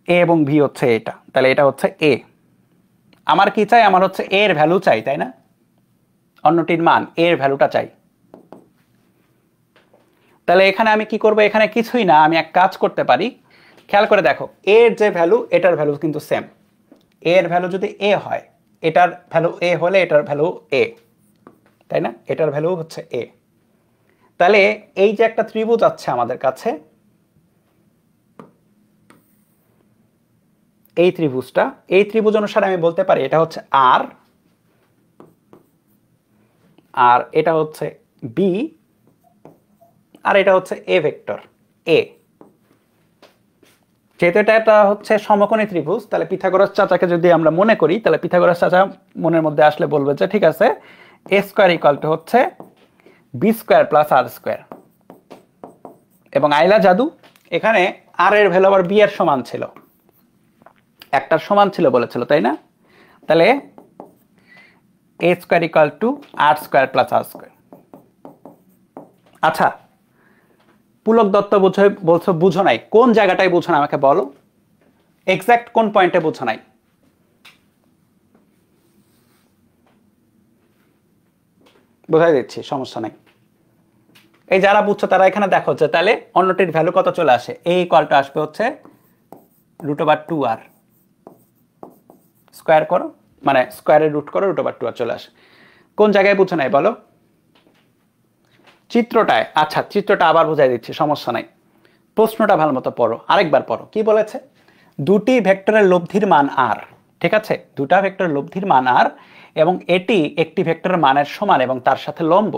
এ এবং ভি হচ্ছে এটা, তাহলে এটা হচ্ছে এ। আমার কি চাই? আমার হচ্ছে এ এর ভ্যালু চাই, তাই না? অন্যটির মান, এর ভ্যালুটা চাই। তাহলে এখানে আমি কি করব? এখানে কিছুই না, আমি এক কাজ করতে পারি। খেয়াল করে দেখো, এর যে ভ্যালু এটার ভ্যালু কিন্তু সেম। এর ভ্যালু যদি এ হয়, এটার ভ্যালু এ হলে এটার ভ্যালু এ, তাই না? এটার ভ্যালু হচ্ছে এ। তাহলে এই যে একটা ত্রিভুজ আছে আমাদের কাছে, এই ত্রিভুজটা, এই ত্রিভুজ অনুসারে আমি বলতে পারি এটা হচ্ছে আর, আর এটা হচ্ছে বি, আর এটা হচ্ছে এ ভেক্টর এ। যেহেতু এটা হচ্ছে সমকোণী ত্রিভুজ, তাহলে পিথাগোরাস চাচাকে যদি আমরা মনে করি, তাহলে পিথাগোরাস চাচা মনের মধ্যে আসলে বলবে যে ঠিক আছে এ স্কোয়ার ইকুয়াল টু হচ্ছে B square plus r square. এবং আইলা জাদু, এখানে আর এর ভ্যালু আবার বি এর সমান ছিল, একটার সমান ছিল বলেছিল, তাই না? তাহলে a square equal to r square plus r square. আচ্ছা, পুলক দত্ত বলছো বুঝো নাই, কোন জায়গাটায় বুঝো না আমাকে বলো, এক্সাক্ট কোন পয়েন্টে বুঝো নাই? বোঝাই দিচ্ছি, সমস্যা নাই। এই যারা বুঝছো তারা এখানে দেখো যে তাহলে অন্যটির ভ্যালু কত চলে আসে, এ ইকুয়ালটা আসবে হচ্ছে √2r, স্কোয়ার করো মানে স্কোয়ারের রুট করো, √2r চলে আসে। কোন জায়গায় বুঝো নাই বলো? চিত্রটায়। আচ্ছা, চিত্রটা আবার বোঝাই দিচ্ছি, সমস্যা নাই। প্রশ্নটা ভালো মতো পড়ো, আরেকবার পড়ো। কি বলেছে? দুটি ভেক্টরের লব্ধির মান আর, ঠিক আছে? দুটা ভেক্টরের লব্ধির মান আর, এবং এটি একটি ভেক্টরের মানের সমান এবং তার সাথে লম্ব।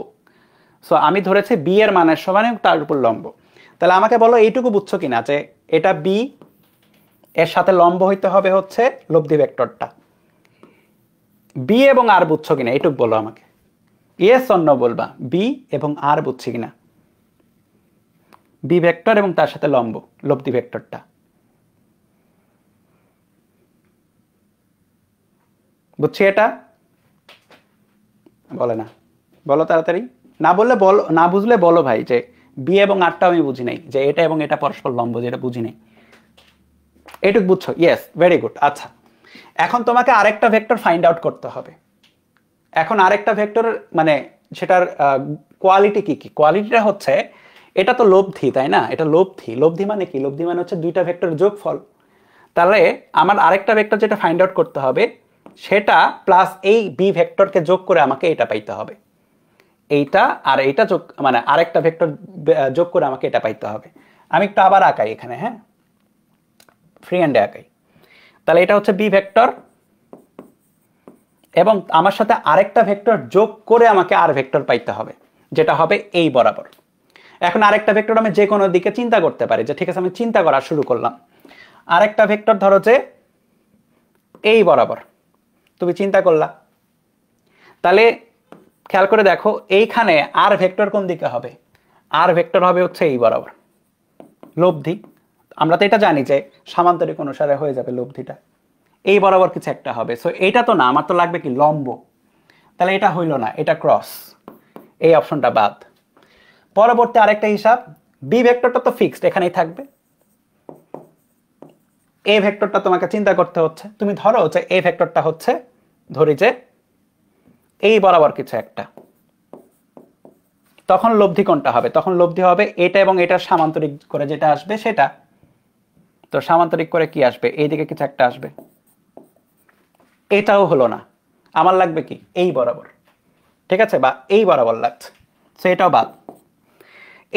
সো আমি ধরেছি বি এর মানের সমান এবং তার উপর লম্ব। তাহলে আমাকে বলো এইটুকু বুঝছো কিনা যে এটা বি, এর সাথে লম্ব হইতে হবে হচ্ছে লব্ধি ভেক্টরটা। বি এবং আর বুঝছো কিনা এইটুকু বলো আমাকে, ইয়েস অন্য বলবা। বি এবং আর বুঝছি কিনা? বি ভেক্টর এবং তার সাথে লম্ব, লব্ধি ভেক্টরটা। বুঝছি এটা? বলে না, বলো তাড়াতাড়ি। না বললে বলো, না বুঝলে বলো ভাই যে বি এবং আরটা আমি বুঝি নাই, যে এটা এবং এটা পরস্পর লম্ব, যেটা বুঝি নাই। এইটুকু বুঝছো? Yes, very good. আচ্ছা, এখন তোমাকে আরেকটা ভেক্টর ফাইন্ড আউট করতে হবে। এখন আরেকটা ভেক্টর মানে সেটার কোয়ালিটি কি কি? কোয়ালিটিটা হচ্ছে এটা তো লব্ধি, তাই না? এটা লব্ধি। লব্ধি মানে কি? লব্ধি মানে হচ্ছে দুইটা ভেক্টরের যোগফল। তাহলে আমার আরেকটা ভেক্টর যেটা ফাইন্ড আউট করতে হবে, সেটা প্লাস এই বি ভেক্টরকে যোগ করে আমাকে এটা পাইতে হবে। এইটা আর এইটা যোগ মানে আরেকটা ভেক্টর যোগ করে আমাকে এটা পাইতে হবে। আমি একটু আবার আঁকাই এখানে, হ্যাঁ, ফ্রি হ্যান্ডে আঁকাই। তাহলে এটা হচ্ছে বি ভেক্টর, এবং আমার সাথে আরেকটা ভেক্টর যোগ করে আমাকে আর ভেক্টর পাইতে হবে, যেটা হবে এই বরাবর। এখন আরেকটা ভেক্টর আমি যে কোনো দিকে চিন্তা করতে পারি, যে ঠিক আছে আমি চিন্তা করা শুরু করলাম। আরেকটা ভেক্টর ধরো যে এই বরাবর তুমি চিন্তা করলা, তাহলে খেয়াল করে দেখো এইখানে আর ভেক্টর কোন দিকে হবে, আর ভেক্টর হবে হচ্ছে এই বরাবর লব্ধি। আমরা তো এটা জানি যে সামান্তরিক অনুসারে হয়ে যাবে লব্ধিটা, এই বরাবর কিছু একটা হবে। সো এইটা তো না, আমার তো লাগবে কি লম্ব, তাহলে এটা হইল না, এটা ক্রস, এই অপশনটা বাদ। পরবর্তী আরেকটা হিসাব, বি ভেক্টরটা তো ফিক্সড এখানেই থাকবে, এ ভেক্টরটা তোমাকে চিন্তা করতে হচ্ছে। তুমি ধরো যে এ ভেক্টরটা হচ্ছে, ধরি যে এই বরাবর কিছু একটা, তখন লব্ধি কোনটা হবে? তখন লব্ধি হবে এটা এবং এটার সামান্তরিক করে যেটা আসবে সেটা। তো সামান্তরিক করে কি আসবে? এইদিকে কিছু একটা আসবে, এটাও হলো না, আমার লাগবে কি এই বরাবর, ঠিক আছে, বা এই বরাবর লাগছে, সো এটাও বাদ।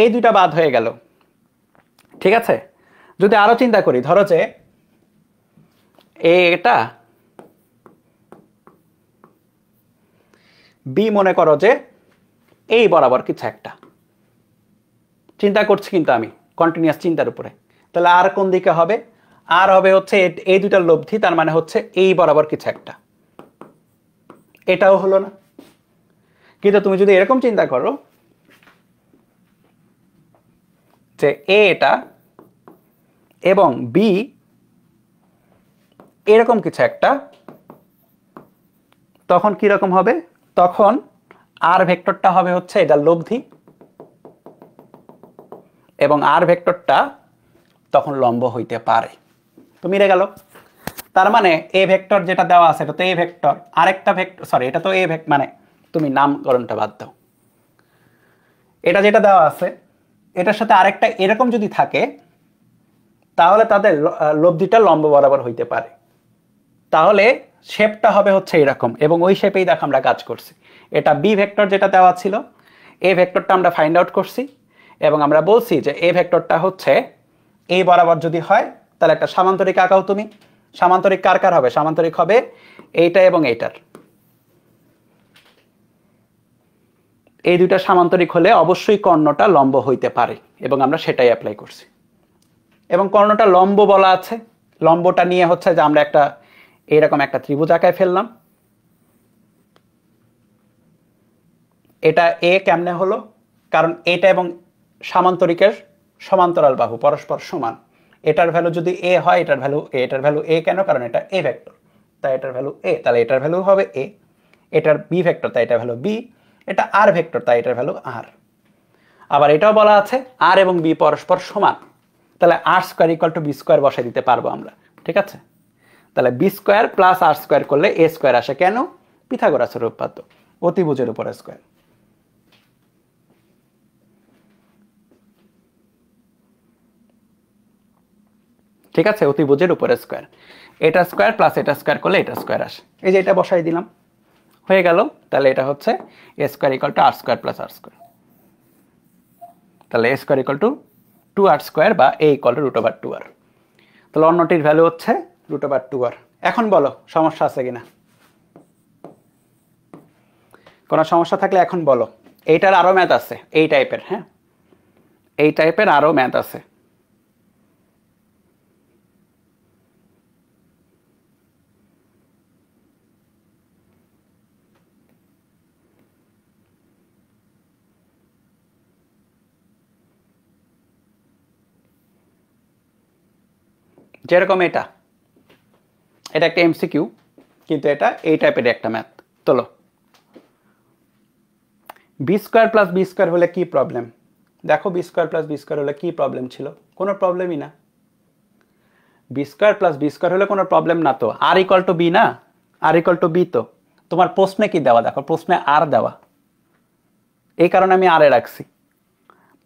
এই দুইটা বাদ হয়ে গেল, ঠিক আছে। যদি আরো চিন্তা করি, ধরো যে এটা বি মনে করো যে এই বরাবর কিছু একটা, চিন্তা করছি কিন্তু আমি কন্টিনিউয়াস চিন্তার উপরে, তাহলে আর কোন দিকে হবে? আর হবে হচ্ছে এই দুইটার লব্ধি, তার মানে হচ্ছে এই বরাবর কিছু একটা, এটাও হলো না। কিন্তু তুমি যদি এরকম চিন্তা করো যে এ এটা এবং বি এরকম কিছু একটা, তখন কি রকম হবে? তখন আর ভেক্টরটা হবে হচ্ছে এটার লব্ধি এবং আর ভেক্টরটা তখন লম্ব হইতে পারে। তো মিলে গেল। তার মানে এ ভেক্টর যেটা দেওয়া আছে এটা তো এ ভেক্টর, আরেকটা ভেক্টর, সরি এটা তো এ ভেক্টর, মানে তুমি নামকরণটা বাদ দাও, এটা যেটা দেওয়া আছে এটার সাথে আরেকটা এরকম যদি থাকে তাহলে তাদের লব্ধিটা লম্ব বরাবর হইতে পারে। তাহলে শেপটা হবে হচ্ছে এরকম, এবং ওই শেপেই দেখো আমরা কাজ করছি। এটা বি ভেক্টর যেটা দেওয়া ছিল, এ ভেক্টরটা আমরা ফাইন্ড আউট করছি এবং আমরা বলছি যে এ ভেক্টরটা হচ্ছে এই বরাবর যদি হয় তাহলে একটা সামান্তরিক আঁকাও তুমি। সামান্তরিক কার কার হবে? সামান্তরিক হবে এইটা এবং এইটার, এই দুইটা সামান্তরিক হলে অবশ্যই কর্ণটা লম্ব হইতে পারে এবং আমরা সেটাই অ্যাপ্লাই করছি। এবং কর্ণটা লম্ব বলা আছে, লম্বটা নিয়ে হচ্ছে যে আমরা একটা এইরকম একটা ত্রিভুজ আঁকায় ফেললাম। এটা এ কেমনে হলো? কারণ এটা এবং সামান্তরিকের সমান্তরাল বাহু, পরস্পর সমান। এটার ভ্যালু যদি এ হয়, এটার ভ্যালু এ, এটার ভ্যালু এ কেন? কারণ এটা এ ভেক্টর, তাই এটার ভ্যালু এ, তাহলে এটার ভ্যালু হবে এ। এটার বি ভেক্টর, তাই এটা ভ্যালু বি। এটা আর ভেক্টর, তাই এটার ভ্যালু আর। আবার এটাও বলা আছে আর এবং বি পরস্পর সমান, তাহলে r square equal to b square বসাই দিতে পারবো আমরা, ঠিক আছে। তাহলে B square plus r square করলে এ স্কোয়ার আসে, কেন? পিথাগোরাসের উপপাদ্য, অতিভুজের উপর স্কোয়ার। ঠিক আছে, অতিভুজের উপর স্কোয়ার, এটা স্কোয়ার প্লাস এটা স্কোয়ার করলে এটা স্কোয়ার আসে। এই যে এটা বসাই দিলাম, হয়ে গেল। তাহলে এটা হচ্ছে a square equal to r square plus r square, তাহলে a square equal to 2r square বা a equal to root over 2r। তাহলে অন্যটির ভ্যালু হচ্ছে রুট ওভার 2r। এখন বলো সমস্যা আছে কিনা? কোনো সমস্যা থাকলে এখন বলো। এইটার আরো ম্যাথ আছে এই টাইপের, হ্যাঁ এই টাইপের আরো ম্যাথ আছে। যেরকম এটা, এটা একটা এমসিকিউ, কিন্তু এটা এই টাইপের একটা ম্যাথ। তোলো, B square plus B square হলে কি প্রবলেম? দেখো B square plus B square হলে কি প্রবলেম ছিল? কোনো প্রবলেমই না। B square plus B square হলে কোনো প্রবলেম না তো, আর ইকুয়াল টু বি না, আর ইকুয়াল টু বি। তো তোমার প্রশ্নে কি দেওয়া? দেখো প্রশ্নে আর দেওয়া, এই কারণে আমি আর এ রাখছি।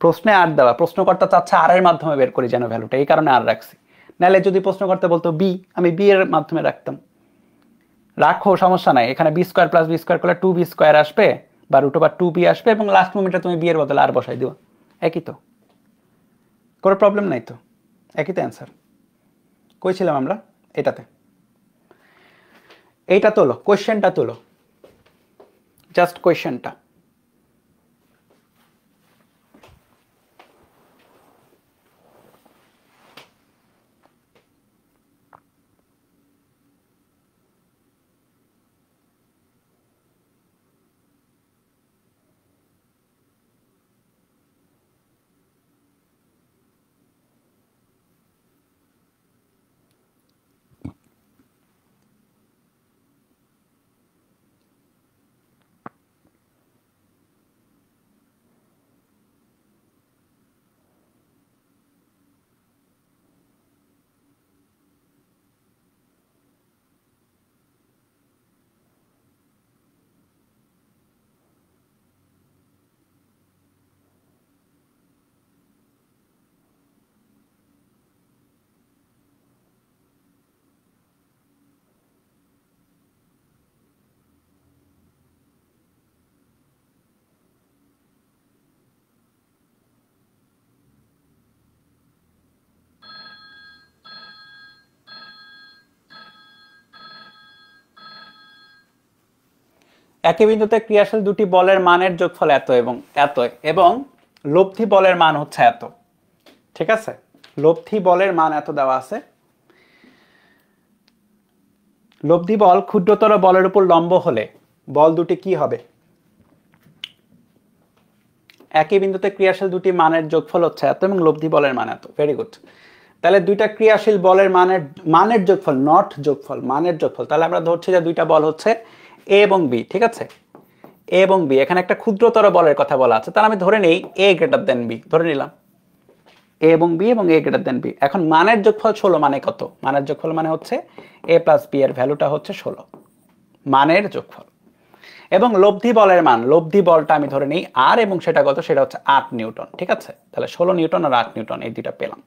প্রশ্নে আর দেওয়া, প্রশ্নকর্তা চাচ্ছে আর এর মাধ্যমে বের করি যেন ভ্যালুটা, এই কারণে আর রাখছি। নাহলে যদি প্রশ্নকর্তা বলতো বি, আমি বি এর মাধ্যমে রাখতাম। রাখো, সমস্যা নাই। এখানে B square plus B square করলে 2b স্কোয়ার আসবে বা রুট ওভার 2b আসবে, এবং লাস্ট মোমেন্টে তুমি বি এর বদলে আর বসাই দিও, একই তো, কোনো প্রবলেম নাই তো, একই তো অ্যান্সার। কই ছিলাম আমরা? এটাতে। এইটা তোলো, কোয়েশ্চেনটা তোলো, জাস্ট কোয়েশ্চেনটা। একই বিন্দুতে ক্রিয়াশীল দুটি বলের মানের যোগফল এত এবং এত, এবং লব্ধি বলের মান হচ্ছে এত। ঠিক আছে, লব্ধি বলের মান এত দেওয়া আছে। লব্ধি বল ক্ষুদ্রতর বলের উপর লম্ব হলে বল দুটি কি হবে? একই বিন্দুতে ক্রিয়াশীল দুটি মানের যোগফল হচ্ছে এত এবং লব্ধি বলের মান এত। Very good. তাহলে দুইটা ক্রিয়াশীল বলের মানের যোগফল, নট যোগফল, মানের যোগফল। তাহলে আমরা ধরছি যে দুইটা বল হচ্ছে এ এবং বি। ঠিক আছে, এ এবং বি। এখানে একটা ক্ষুদ্রতর বলের কথা বলা আছে, তাহলে আমি ধরে নেই এ গ্রেটার দেন বি, ধরে নিলাম এ এবং বি এবং এ গ্রেটার দেন বি। এখন মানের যোগফল 16 মানে কত? মানের যোগফল মানে হচ্ছে এ প্লাস বি এর ভ্যালুটা হচ্ছে 16, মানের যোগফল। এবং লব্ধি বলের মান, লব্ধি বলটা আমি ধরে নিই আর, এবং সেটা কত? সেটা হচ্ছে 8 নিউটন। ঠিক আছে, তাহলে 16 নিউটন আর 8 নিউটন, এই দুইটা পেলাম।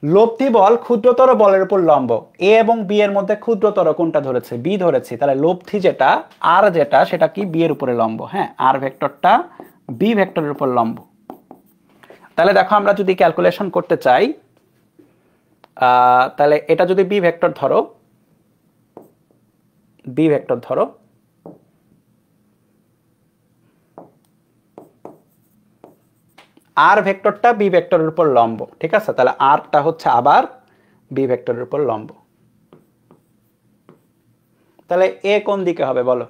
লব্ধি বল ক্ষুদ্রতর বলের উপর লম্ব। এ এবং বি এর মধ্যে ক্ষুদ্রতর কোনটা ধরেছে? বি ধরেছি। তাহলে লব্ধি যেটা আর যেটা, সেটা কি? বি এর উপরে লম্ব। হ্যাঁ, আর ভেক্টরটা বি ভেক্টরের উপর লম্ব। তাহলে দেখো, আমরা যদি ক্যালকুলেশন করতে চাই, তাহলে এটা যদি বি ভেক্টর ধরো, বি ভেক্টর ধরো, আর ভেক্টরটা বি ভেক্টরের উপর লম্ব। ঠিক আছে, তাহলে আরটা হচ্ছে আবার বি ভেক্টরের উপর লম্ব। তাহলে এ কোন দিকে হবে বলো?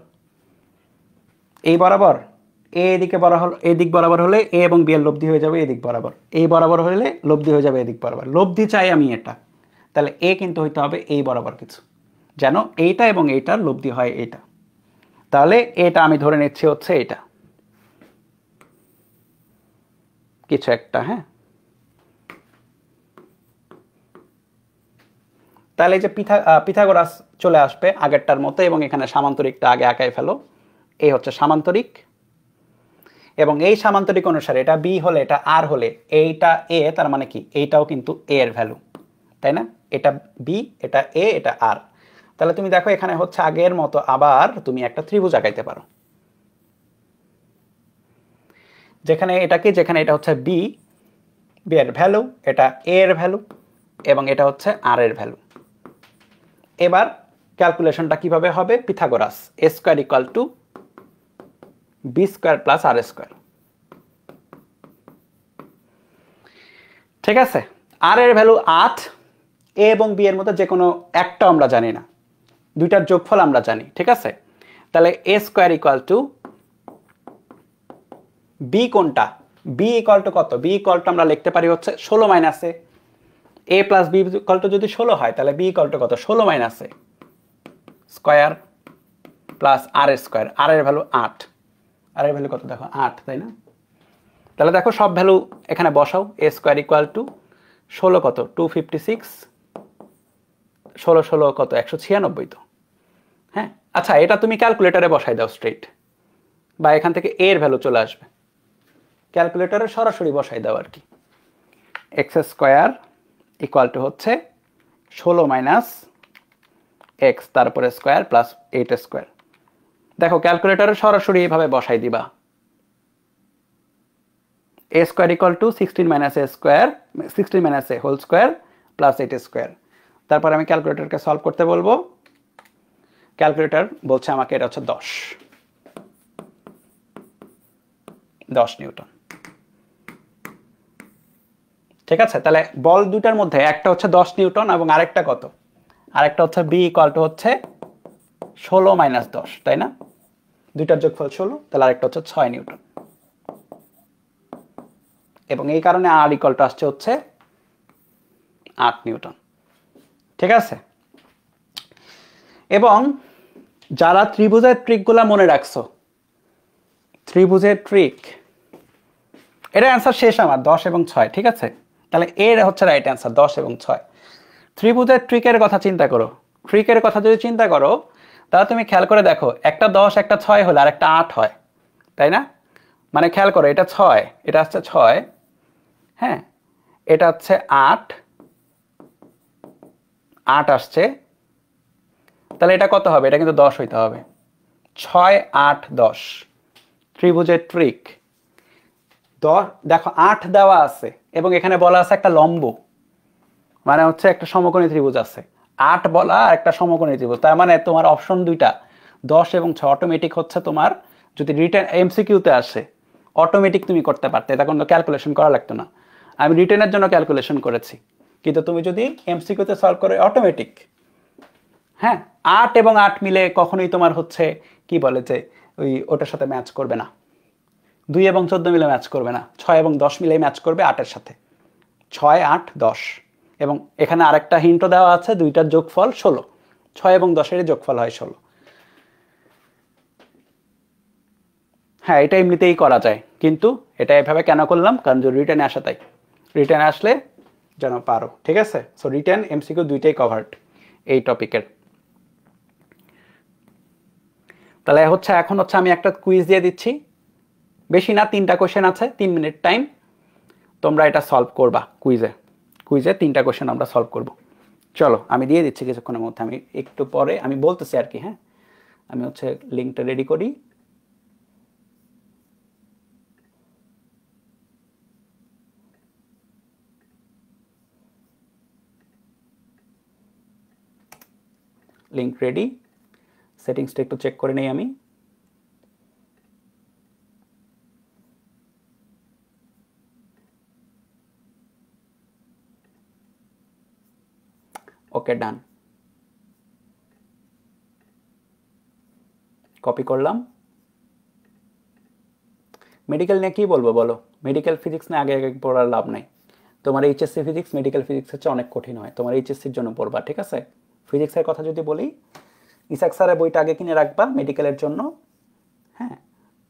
এই বরাবর। এ দিকে এই দিক বরাবর হলে এ এবং বি এর লব্ধি হয়ে যাবে এদিক বরাবর, এই বরাবর হলে লব্ধি হয়ে যাবে এদিক বরাবর। লব্ধি চাই আমি এটা, তাহলে এ কিন্তু হইতে হবে এই বরাবর কিছু, যেন এইটা এবং এইটার লব্ধি হয় এইটা। তাহলে এটা আমি ধরে নিচ্ছি হচ্ছে এটা কিছু একটা। হ্যাঁ, তাহলে এই যে পিথাগোরাস চলে আসবে আগেরটার মতো, এবং এখানে সামান্তরিকটা আগে আঁকায় ফেলো। এই হচ্ছে সামান্তরিক, এবং এই সামান্তরিক অনুসারে এটা বি হলে, এটা আর হলে, এইটা এ, তার মানে কি এইটাও কিন্তু এ এর ভ্যালু, তাই না? এটা বি, এটা এ, এটা আর। তাহলে তুমি দেখো এখানে হচ্ছে আগের মতো আবার তুমি একটা ত্রিভুজ আঁকাইতে পারো, যেখানে এটা হচ্ছে বি, বি এর ভ্যালু, এটা এ এর ভ্যালু, এবং এটা হচ্ছে আর এর ভ্যালু। এবার ক্যালকুলেশনটা কিভাবে হবে? Pythagoras, A square equal to B square plus R square. ঠিক আছে, আর এর ভ্যালু 8, এ এবং বি এর মধ্যে যে কোনো একটা আমরা জানি না, দুইটার যোগফল আমরা জানি। ঠিক আছে, তাহলে A square equal to B কোনটা? বি ইকুয়াল টু কত? বি ইকুয়াল টু আমরা লিখতে পারি হচ্ছে 16 minus A. A plus B equal to যদি 16 হয়, তাহলে বি ইকুয়াল টু কত? 16 মাইনাস এ square plus R square. R এর ভ্যালু 8, আর এর ভ্যালু কত দেখো? 8, তাই না? তাহলে দেখো সব ভ্যালু এখানে বসাও। এ স্কয়ার ইকুয়াল টু 16 কত? 256, 16 16 কত? 196 তো। হ্যাঁ, আচ্ছা, এটা তুমি ক্যালকুলেটরে বসাই দাও স্ট্রেট, বা এখান থেকে এর ভ্যালু চলে আসবে, ক্যালকুলেটরে সরাসরি বসাই দাও আর কি। এক্স স্কয়ার ইকুয়াল টু হচ্ছে 16 মাইনাস এক্স, তারপরে স্কয়ার প্লাস 8 স্কয়ার। দেখো ক্যালকুলেটরে সরাসরি এইভাবে বসাই দিবা। A square equal to 16 minus A square, 16 minus a whole square plus 8 square. তারপর আমি ক্যালকুলেটরকে সলভ করতে বলবো। ক্যালকুলেটর বলছে আমাকে এটা হচ্ছে 10 নিউটন। ঠিক আছে, তাহলে বল দুটার মধ্যে একটা হচ্ছে 10 নিউটন এবং আরেকটা কত? আরেকটা হচ্ছে বি ইকুয়াল টু হচ্ছে 16 মাইনাস 10, তাই না? দুইটার যোগফল 16, তাহলে আরেকটা হচ্ছে 6 নিউটন, এবং এই কারণে আর ইকুয়াল টু আসছে হচ্ছে 8 নিউটন। ঠিক আছে, এবং যারা ত্রিভুজের ট্রিকগুলা মনে রাখছো, ত্রিভুজের ট্রিক, এটা অ্যান্সার শেষ আমার 10 এবং 6। ঠিক আছে, তাহলে এর হচ্ছে রাইট অ্যান্সার 10 এবং 6। ত্রিভুজের ট্রিকের কথা চিন্তা করো, ট্রিকের কথা যদি চিন্তা করো, তাহলে তুমি খেয়াল করে দেখো, একটা 10 একটা 6 হলে আর একটা 8 হয়, তাই না? মানে খেয়াল করো, এটা 6, এটা হচ্ছে 6, হ্যাঁ, এটা হচ্ছে 8, 8 আসছে, তাহলে এটা কত হবে? এটা কিন্তু 10 হইতে হবে। 6 8 10, ত্রিভুজের ট্রিক। দেখো 8 দেওয়া আছে এবং এখানে বলা আছে একটা লম্ব, মানে হচ্ছে একটা সমকোণী ত্রিভুজ আছে। 8 বলা আর একটা সমকোণী ত্রিভুজ, তার মানে তোমার অপশন দুইটা, 10 এবং 6 অটোমেটিক হচ্ছে তোমার, যদি রিটেন এমসিকিউতে আসে অটোমেটিক তুমি করতে পারতে, এটা কোনো ক্যালকুলেশন করা লাগতো না। আমি রিটেনের জন্য ক্যালকুলেশন করেছি, কিন্তু তুমি যদি এমসিকিউতে সলভ করে অটোমেটিক। হ্যাঁ, 8 এবং 8 মিলে কখনোই তোমার হচ্ছে কি বলে যে ওই ওটার সাথে ম্যাচ করবে না। 2 এবং 14 মিলে ম্যাচ করবে না, 6 এবং 10 মিলে ম্যাচ করবে 8-এর সাথে। 6, 8, 10 এবং এখানে আরেকটা হিন্টও দেওয়া আছে, দুইটার যোগফল 16, 6 এবং 10-এর যোগফল হয় 16। হ্যাঁ, এটা এমনিতেই করা যায়, কিন্তু এটা এভাবে কেন করলাম, কারণ যদি রিটেনে আসে তাই। রিটেনে আসলে যেন পারো, ঠিক আছে? সো রিটেন এমসিকিউ দুইটাই কভার্ড এই টপিকের। তাহলে হচ্ছে এখন হচ্ছে আমি একটা কুইজ দিয়ে দিচ্ছি, বেশি না, 3টা কোশ্চেন আছে, 3 মিনিট টাইম, তোমরা এটা সলভ করবা। কুইজে 3টা কোশ্চেন আমরা সলভ করব। চলো আমি দিয়ে দিচ্ছি কিছুক্ষণের মধ্যে, আমি একটু পরে আমি বলতেছি আর কি। হ্যাঁ, আমি হচ্ছে লিঙ্কটা রেডি করি। লিঙ্ক রেডি, সেটিংসটা একটু চেক করে নেই আমি। ওকে, ডান। কপি করলাম। মেডিকেল নিয়ে কি বলবো বলো, মেডিকেল ফিজিক্স নিয়ে আগে আগে পড়ার লাভ নাই। তোমার এইচএসসি ফিজিক্স মেডিকেল ফিজিক্স হচ্ছে অনেক কঠিন হয়, তোমার এইচএসসির জন্য পড়বা, ঠিক আছে? ফিজিক্সের কথা যদি বলি, ইসাক স্যারের বইটা আগে কিনে রাখবা মেডিকেলের জন্য। হ্যাঁ,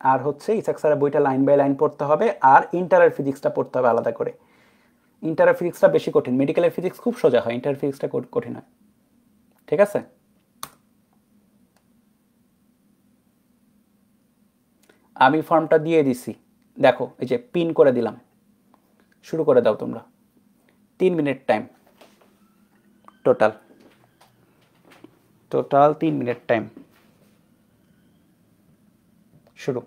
আর হচ্ছে ইসাক স্যারের বইটা লাইন বাই লাইন পড়তে হবে, আর ইন্টারের ফিজিক্সটা পড়তে হবে আলাদা করে। ইন্টারের ফিজিক্সটা বেশি কঠিন, মেডিকেলের ফিজিক্স খুব সোজা হয়, ইন্টার ফিজিক্সটা কঠিন হয়, ঠিক আছে? আমি ফর্মটা দিয়ে দিছি, দেখো এই যে পিন করে দিলাম। শুরু করে দাও তোমরা, 3 minute time total, 3 minute time. শুরু।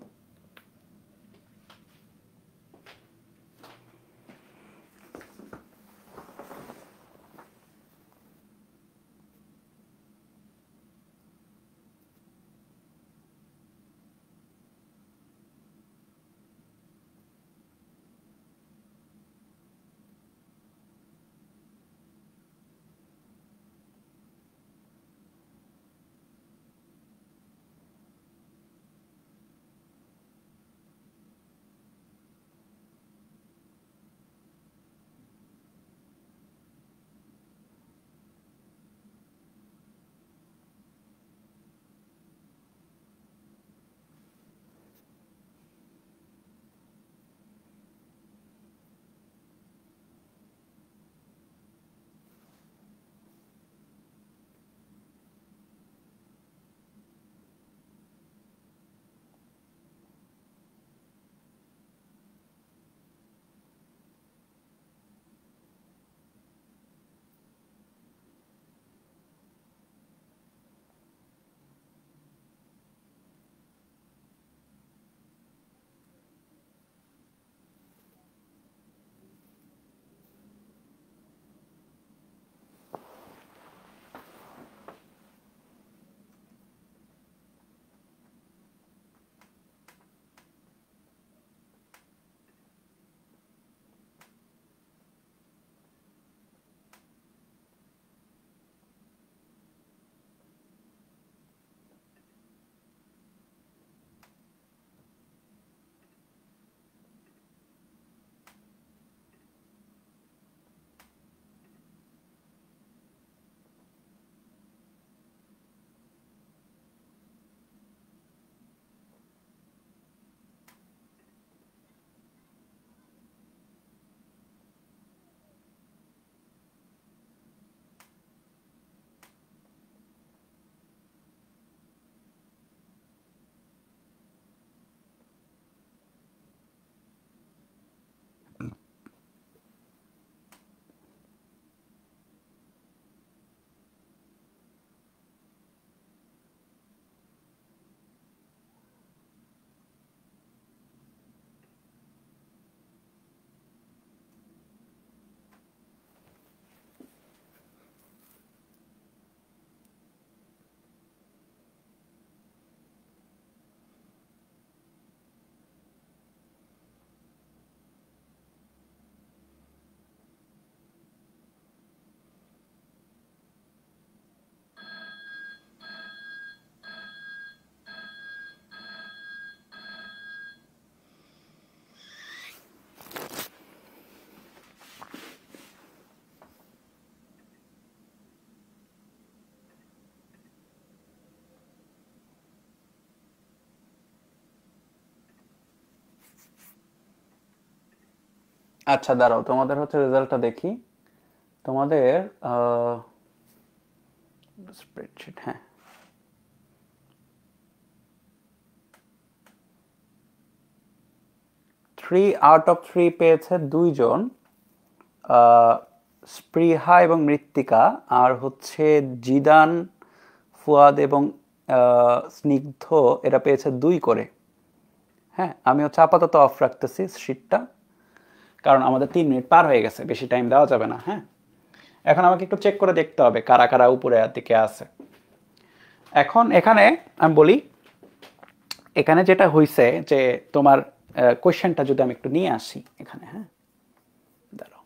আচ্ছা দাঁড়াও, তোমাদের হচ্ছে রেজাল্টটা দেখি। তোমাদের স্প্রেডশিট, হ্যাঁ, 3 আউট অফ 3 পেয়েছে 2 জন, স্পৃহা এবং মৃত্তিকা, আর হচ্ছে জিদান, ফুয়াদ এবং স্নিগ্ধ, এরা পেয়েছে 2 করে। হ্যাঁ, আমি হচ্ছে আপাতত অফ রাখতেছি শিটটা, কারণ আমাদের 3 মিনিট পার হয়ে গেছে, বেশি টাইম দেওয়া যাবে না। হ্যাঁ, এখন আমাকে একটু চেক করে দেখতে হবে কারা কারা উপরের দিকে আছে। এখন এখানে আমি বলি, এখানে যেটা হয়েছে যে তোমার কোয়েশ্চেনটা যদি আমি একটু নিয়ে আসি এখানে। হ্যাঁ, দাঁড়াও,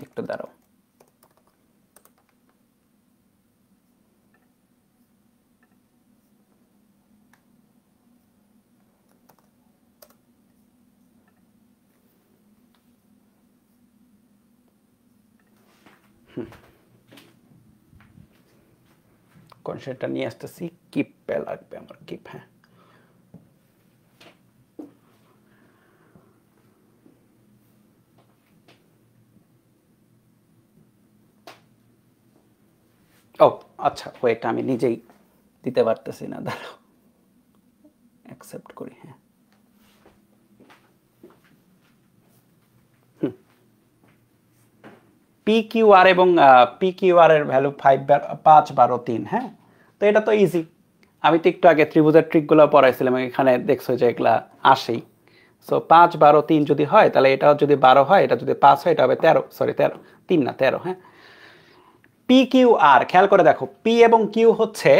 একটু দাঁড়াও। কোয়েশ্চেনটা নিয়ে আসতেছি, কিপে লাগবে আমার, কিপ। হ্যাঁ, ও আচ্ছা, ওয়েট, আমি নিজেই দিতে পারতেছি না, দাঁড়াও, অ্যাকসেপ্ট করি। হ্যাঁ, পি কিউ আর এবং পি কিউ আর এর ভ্যালু 5, 12, 3। হ্যাঁ, তো এটা তো ইজি, আমি তো একটু আগে ত্রিভুজের ট্রিকগুলো পড়াইছিলাম, এখানে দেখছো যে এগুলা আসেই। সো 5, 12, 3 যদি হয়, তাহলে এটা যদি 12 হয়, এটা যদি 5 হয়, এটা হবে 13, সরি 13, 3 না 13। হ্যাঁ, পি কিউ আর, খেয়াল করে দেখো, পি এবং কিউ হচ্ছে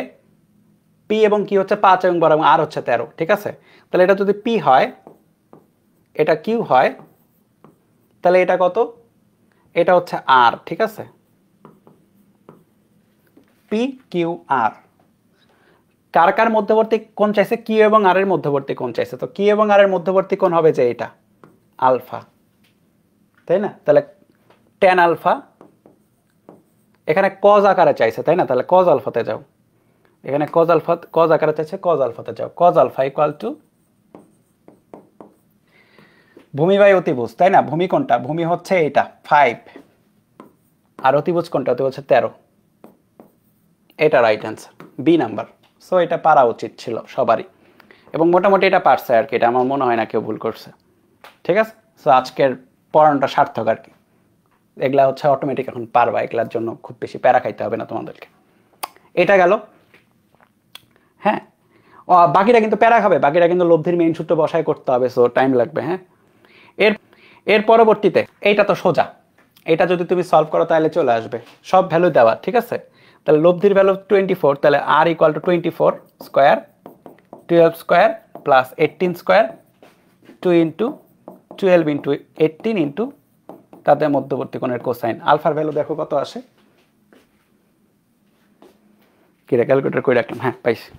5 এবং 12 এবং আর হচ্ছে 13, ঠিক আছে? তাহলে এটা যদি পি হয়, এটা কিউ হয়, তাহলে এটা কত? এটা হচ্ছে আর, ঠিক আছে? P Q R. কার কার মধ্যবর্তী কোণ চাইছে? কিউ এবং আর এর মধ্যবর্তী কোণ চাইছে। তো কিউ এবং আর এর মধ্যবর্তী কোণ হবে যে এটা আলফা, তাই না? তাহলে ট্যান আলফা, এখানে কজ আকারে চাইছে, তাই না? তাহলে কজ আলফাতে যাও। এখানে কজ আলফা, কজ আকারে চাইছে, কজ আলফাতে যাও। কজ আলফা ইকুয়াল টু ভূমি বাই অতিভুজ, তাই না? ভূমি কোনটা? ভূমি হচ্ছে এটা 5, আর অতিভুজ কোনটা? অতিভুজ হচ্ছে 13। এটা right answer, B number. So এটা পারা উচিত ছিল সবারই, এবং মোটামুটি এটা পারছে আর কি, এটা আমার মনে হয় না কেউ ভুল করছে। ঠিক আছে, সো আজকের পড়ানোটা সার্থক আর কি। এগুলা হচ্ছে অটোমেটিক এখন পারবা, এগুলার জন্য খুব বেশি প্যারা খাইতে হবে না তোমাদেরকে। এটা গেল। হ্যাঁ, বাকিটা কিন্তু প্যারা খাবে, বাকিটা কিন্তু লব্ধির মেইন সূত্র বসায় করতে হবে, সো টাইম লাগবে। হ্যাঁ, এর এর পরবর্তীতে এইটা তো সোজা, এটা যদি তুমি সলভ করো তাহলে চলে আসবে, সব ভ্যালু দেওয়া, ঠিক আছে? তাহলে লব্ধির ভ্যালু 24, তাহলে r equal to 24 square, 12 square plus 18 square, 2 into 12 into 18 into তাদের মধ্যবর্তী কোণের কোসাইন। আলফার ভ্যালু দেখো কত আসে, কিরা ক্যালকুলেটর করে রাখলাম। হ্যাঁ, পাইছি।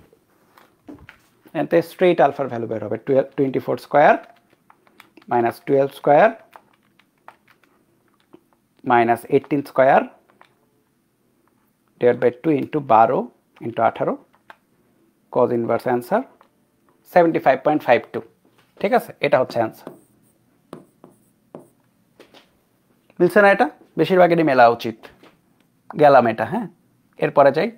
এতে স্ট্রেইট আলফার ভ্যালু বের হবে 24 square minus 12 square minus 18 square divide by 2 into 12 into 18, cos inverse answer 75.52। ঠিক আছে, এটা হচ্ছে অ্যান্সার। মিলছে না? এটা বেশিরভাগেরই মেলা উচিত। গেলাম এটা। হ্যাঁ, এরপরে যাই।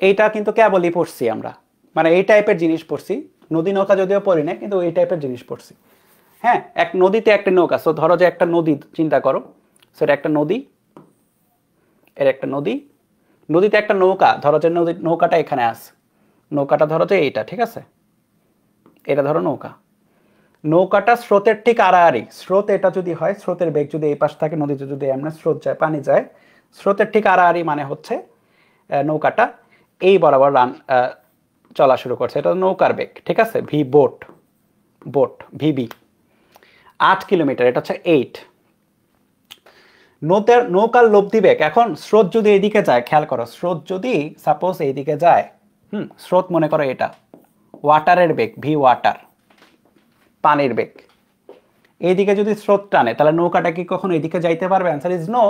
এইটা কিন্তু কেবলই পড়ছি আমরা, মানে এই টাইপের জিনিস পড়ছি। নদী নৌকা যদিও পড়ি না, কিন্তু এই টাইপের জিনিস পড়ছি। হ্যাঁ, এক নদীতে একটা নৌকা, সো ধরো যে একটা নদী চিন্তা করো, সেটা একটা নদী, এর একটা নদী, নদীতে একটা নৌকা, ধরো যে নৌকাটা এখানে আছে, নৌকাটা ধরো যে এইটা, ঠিক আছে? এটা ধরো নৌকা, নৌকাটা স্রোতের ঠিক আড়াআড়ি, স্রোত এটা যদি হয়, স্রোতের বেগ যদি এই পাশ থাকে, নদীতে যদি এমন স্রোত যায়, পানি যায়, স্রোতের ঠিক আড়াআড়ি মানে হচ্ছে নৌকাটা এই বরাবর চলা শুরু করছে, এটা নৌকার বেগ, ঠিক আছে? ভি বোট ভিবি 8 কিলোমিটার, এটা হচ্ছে 8। নৌকার লব্ধি বেগ, এখন স্রোত যদি এইদিকে যায়, খেয়াল করো, স্রোত যদি সাপোজ এইদিকে যায়, স্রোত মনে করো এটা, ওয়াটারের বেগ ভি ওয়াটার, পানির বেগ, এইদিকে যদি স্রোত টানে, তাহলে নৌকাটা কি কখনো এদিকে যাইতে পারবে? Answer is no.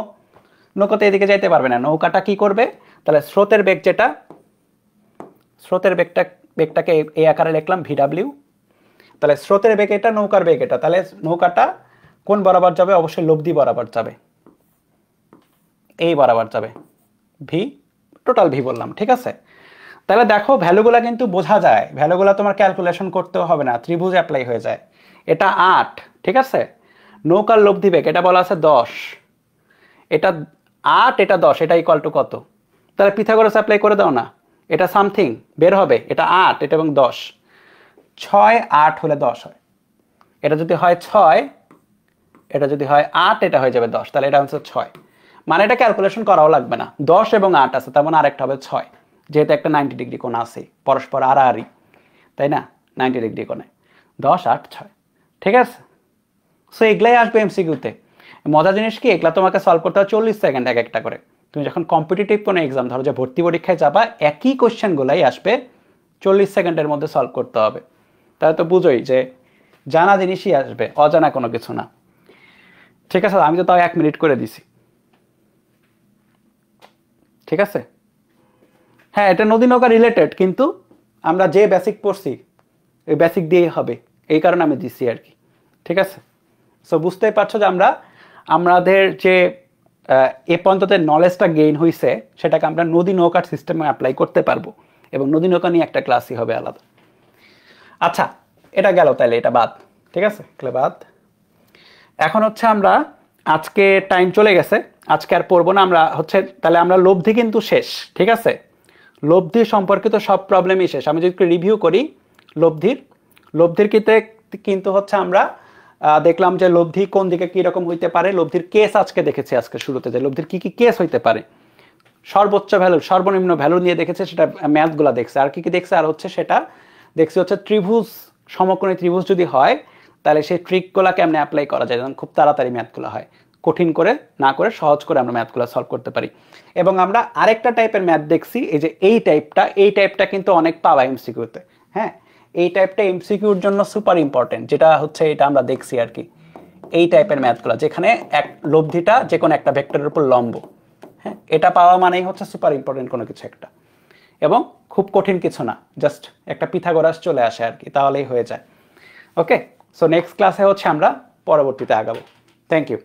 নৌকাতে এদিকে যাইতে পারবে না। নৌকাটা কি করবে? তাহলে স্রোতের বেগ যেটা, স্রোতের বেগটাকে এই আকারে লিখলাম ভিডাব্লিউ। তাহলে স্রোতের বেগ এটা, নৌকার বেগ এটা, তাহলে নৌকাটা কোন বরাবর যাবে? অবশ্যই লব্ধি বরাবর যাবে, এই বরাবর যাবে, ভি, টোটাল ভি বললাম, ঠিক আছে। তাহলে দেখো ভ্যালুগুলা কিন্তু বোঝা যায়, ভ্যালুগুলা তোমার ক্যালকুলেশন করতেও হবে না, ত্রিভুজ অ্যাপ্লাই হয়ে যায়। এটা 8, ঠিক আছে। নৌকার লব্ধি বেগ এটা বলা আছে 10, এটা 8, এটা 10, এটা ইকুয়াল টু কত? তাহলে পিথাগোরাস অ্যাপ্লাই করে দাও না, এটা সামথিং বের হবে, এটা 8, এটা এবং 10, 6 8 হলে 10 হয়। এটা যদি হয় 6, এটা যদি হয় 8, এটা হয়ে যাবে 10, তাহলে এটা হচ্ছে 6। মানে এটা ক্যালকুলেশন করাও লাগবে না, 10 এবং 8 আছে, তার মানে আরেকটা হবে 6, যেহেতু একটা 90 ডিগ্রি কোণ আছে, পরস্পর আড়াআড়ি, তাই না? 90 ডিগ্রি কোণে 10 8 6, ঠিক আছে। সো এগুলাই আসবে এমসিকিউতে। মজার জিনিস কি, এগুলা তোমাকে সলভ করতে হবে 40 সেকেন্ড এক একটা করে। তুমি যখন কম্পিটিটিভ কোনো এক্সাম, ধরো যে ভর্তি পরীক্ষায় যাবা, একই কোশ্চেনগুলাই আসবে, 40 সেকেন্ডের মধ্যে সলভ করতে হবে। তাহলে তো বুঝোই যে জানা জিনিসই আসবে, অজানা কোনো কিছু না, ঠিক আছে। আমি তো তাও 1 মিনিট করে দিছি, ঠিক আছে। হ্যাঁ, এটা নদী নৌকা রিলেটেড, কিন্তু আমরা যে বেসিক পড়ছি ওই বেসিক দিয়েই হবে, এই কারণে আমি দিছি আর কি, ঠিক আছে। সো বুঝতেই পারছো যে আমাদের যে এ পর্যন্ত নলেজটা গেইন হয়েছে সেটাকে আমরা নদী নৌকার সিস্টেমে অ্যাপ্লাই করতে পারবো, এবং নদী নৌকা নিয়ে একটা ক্লাসই হবে আলাদা। আচ্ছা, এটা গেল, তাহলে এটা বাদ, ঠিক আছে, তাহলে বাদ। এখন হচ্ছে আমরা আজকে টাইম চলে গেছে, আজকে আর পড়বো না আমরা, হচ্ছে তাহলে আমরা লব্ধি কিন্তু শেষ, ঠিক আছে। লব্ধি সম্পর্কিত সব প্রবলেমই শেষ। আমি যদি একটু রিভিউ করি লব্ধির কিন্তু হচ্ছে আমরা দেখলাম যে লব্ধি কোন দিকে কি রকম হইতে পারে, লব্ধির কেস আজকে দেখেছি, আজকে শুরুতে যে লব্ধির কি কি কেস হইতে পারে, সর্বোচ্চ ভ্যালু সর্বনিম্ন ভ্যালু নিয়ে দেখেছে, সেটা ম্যাথগুলা দেখছে। আর কি কি দেখছে? আর হচ্ছে সেটা দেখছি হচ্ছে ত্রিভুজ, সমকোণী ত্রিভুজ যদি হয় তাহলে সেই ট্রিকগুলা কেমনে অ্যাপ্লাই করা যায়, যেমন খুব তাড়াতাড়ি ম্যাথগুলো হয়, কঠিন করে না করে সহজ করে আমরা ম্যাথগুলো সলভ করতে পারি। এবং আমরা আরেকটা টাইপের ম্যাথ দেখছি, এই যে এই টাইপটা কিন্তু অনেক পাওয়া এমসিকিউতে। হ্যাঁ, এই টাইপটা এমসিকিউর জন্য সুপার ইম্পর্টেন্ট, যেটা হচ্ছে এটা আমরা দেখছি আর কি, এই টাইপের ম্যাথগুলো যেখানে এক লব্ধিটা যে কোনো একটা ভেক্টরের উপর লম্ব। হ্যাঁ, এটা পাওয়া মানেই হচ্ছে সুপার ইম্পর্টেন্ট কোনো কিছু একটা, এবং খুব কঠিন কিছু না, জাস্ট একটা পিথাগোরাস চলে আসে আর কি, তাহলেই হয়ে যায়। ওকে, সো নেক্সট ক্লাসে হচ্ছে আমরা পরবর্তীতে আগাবো। Thank you.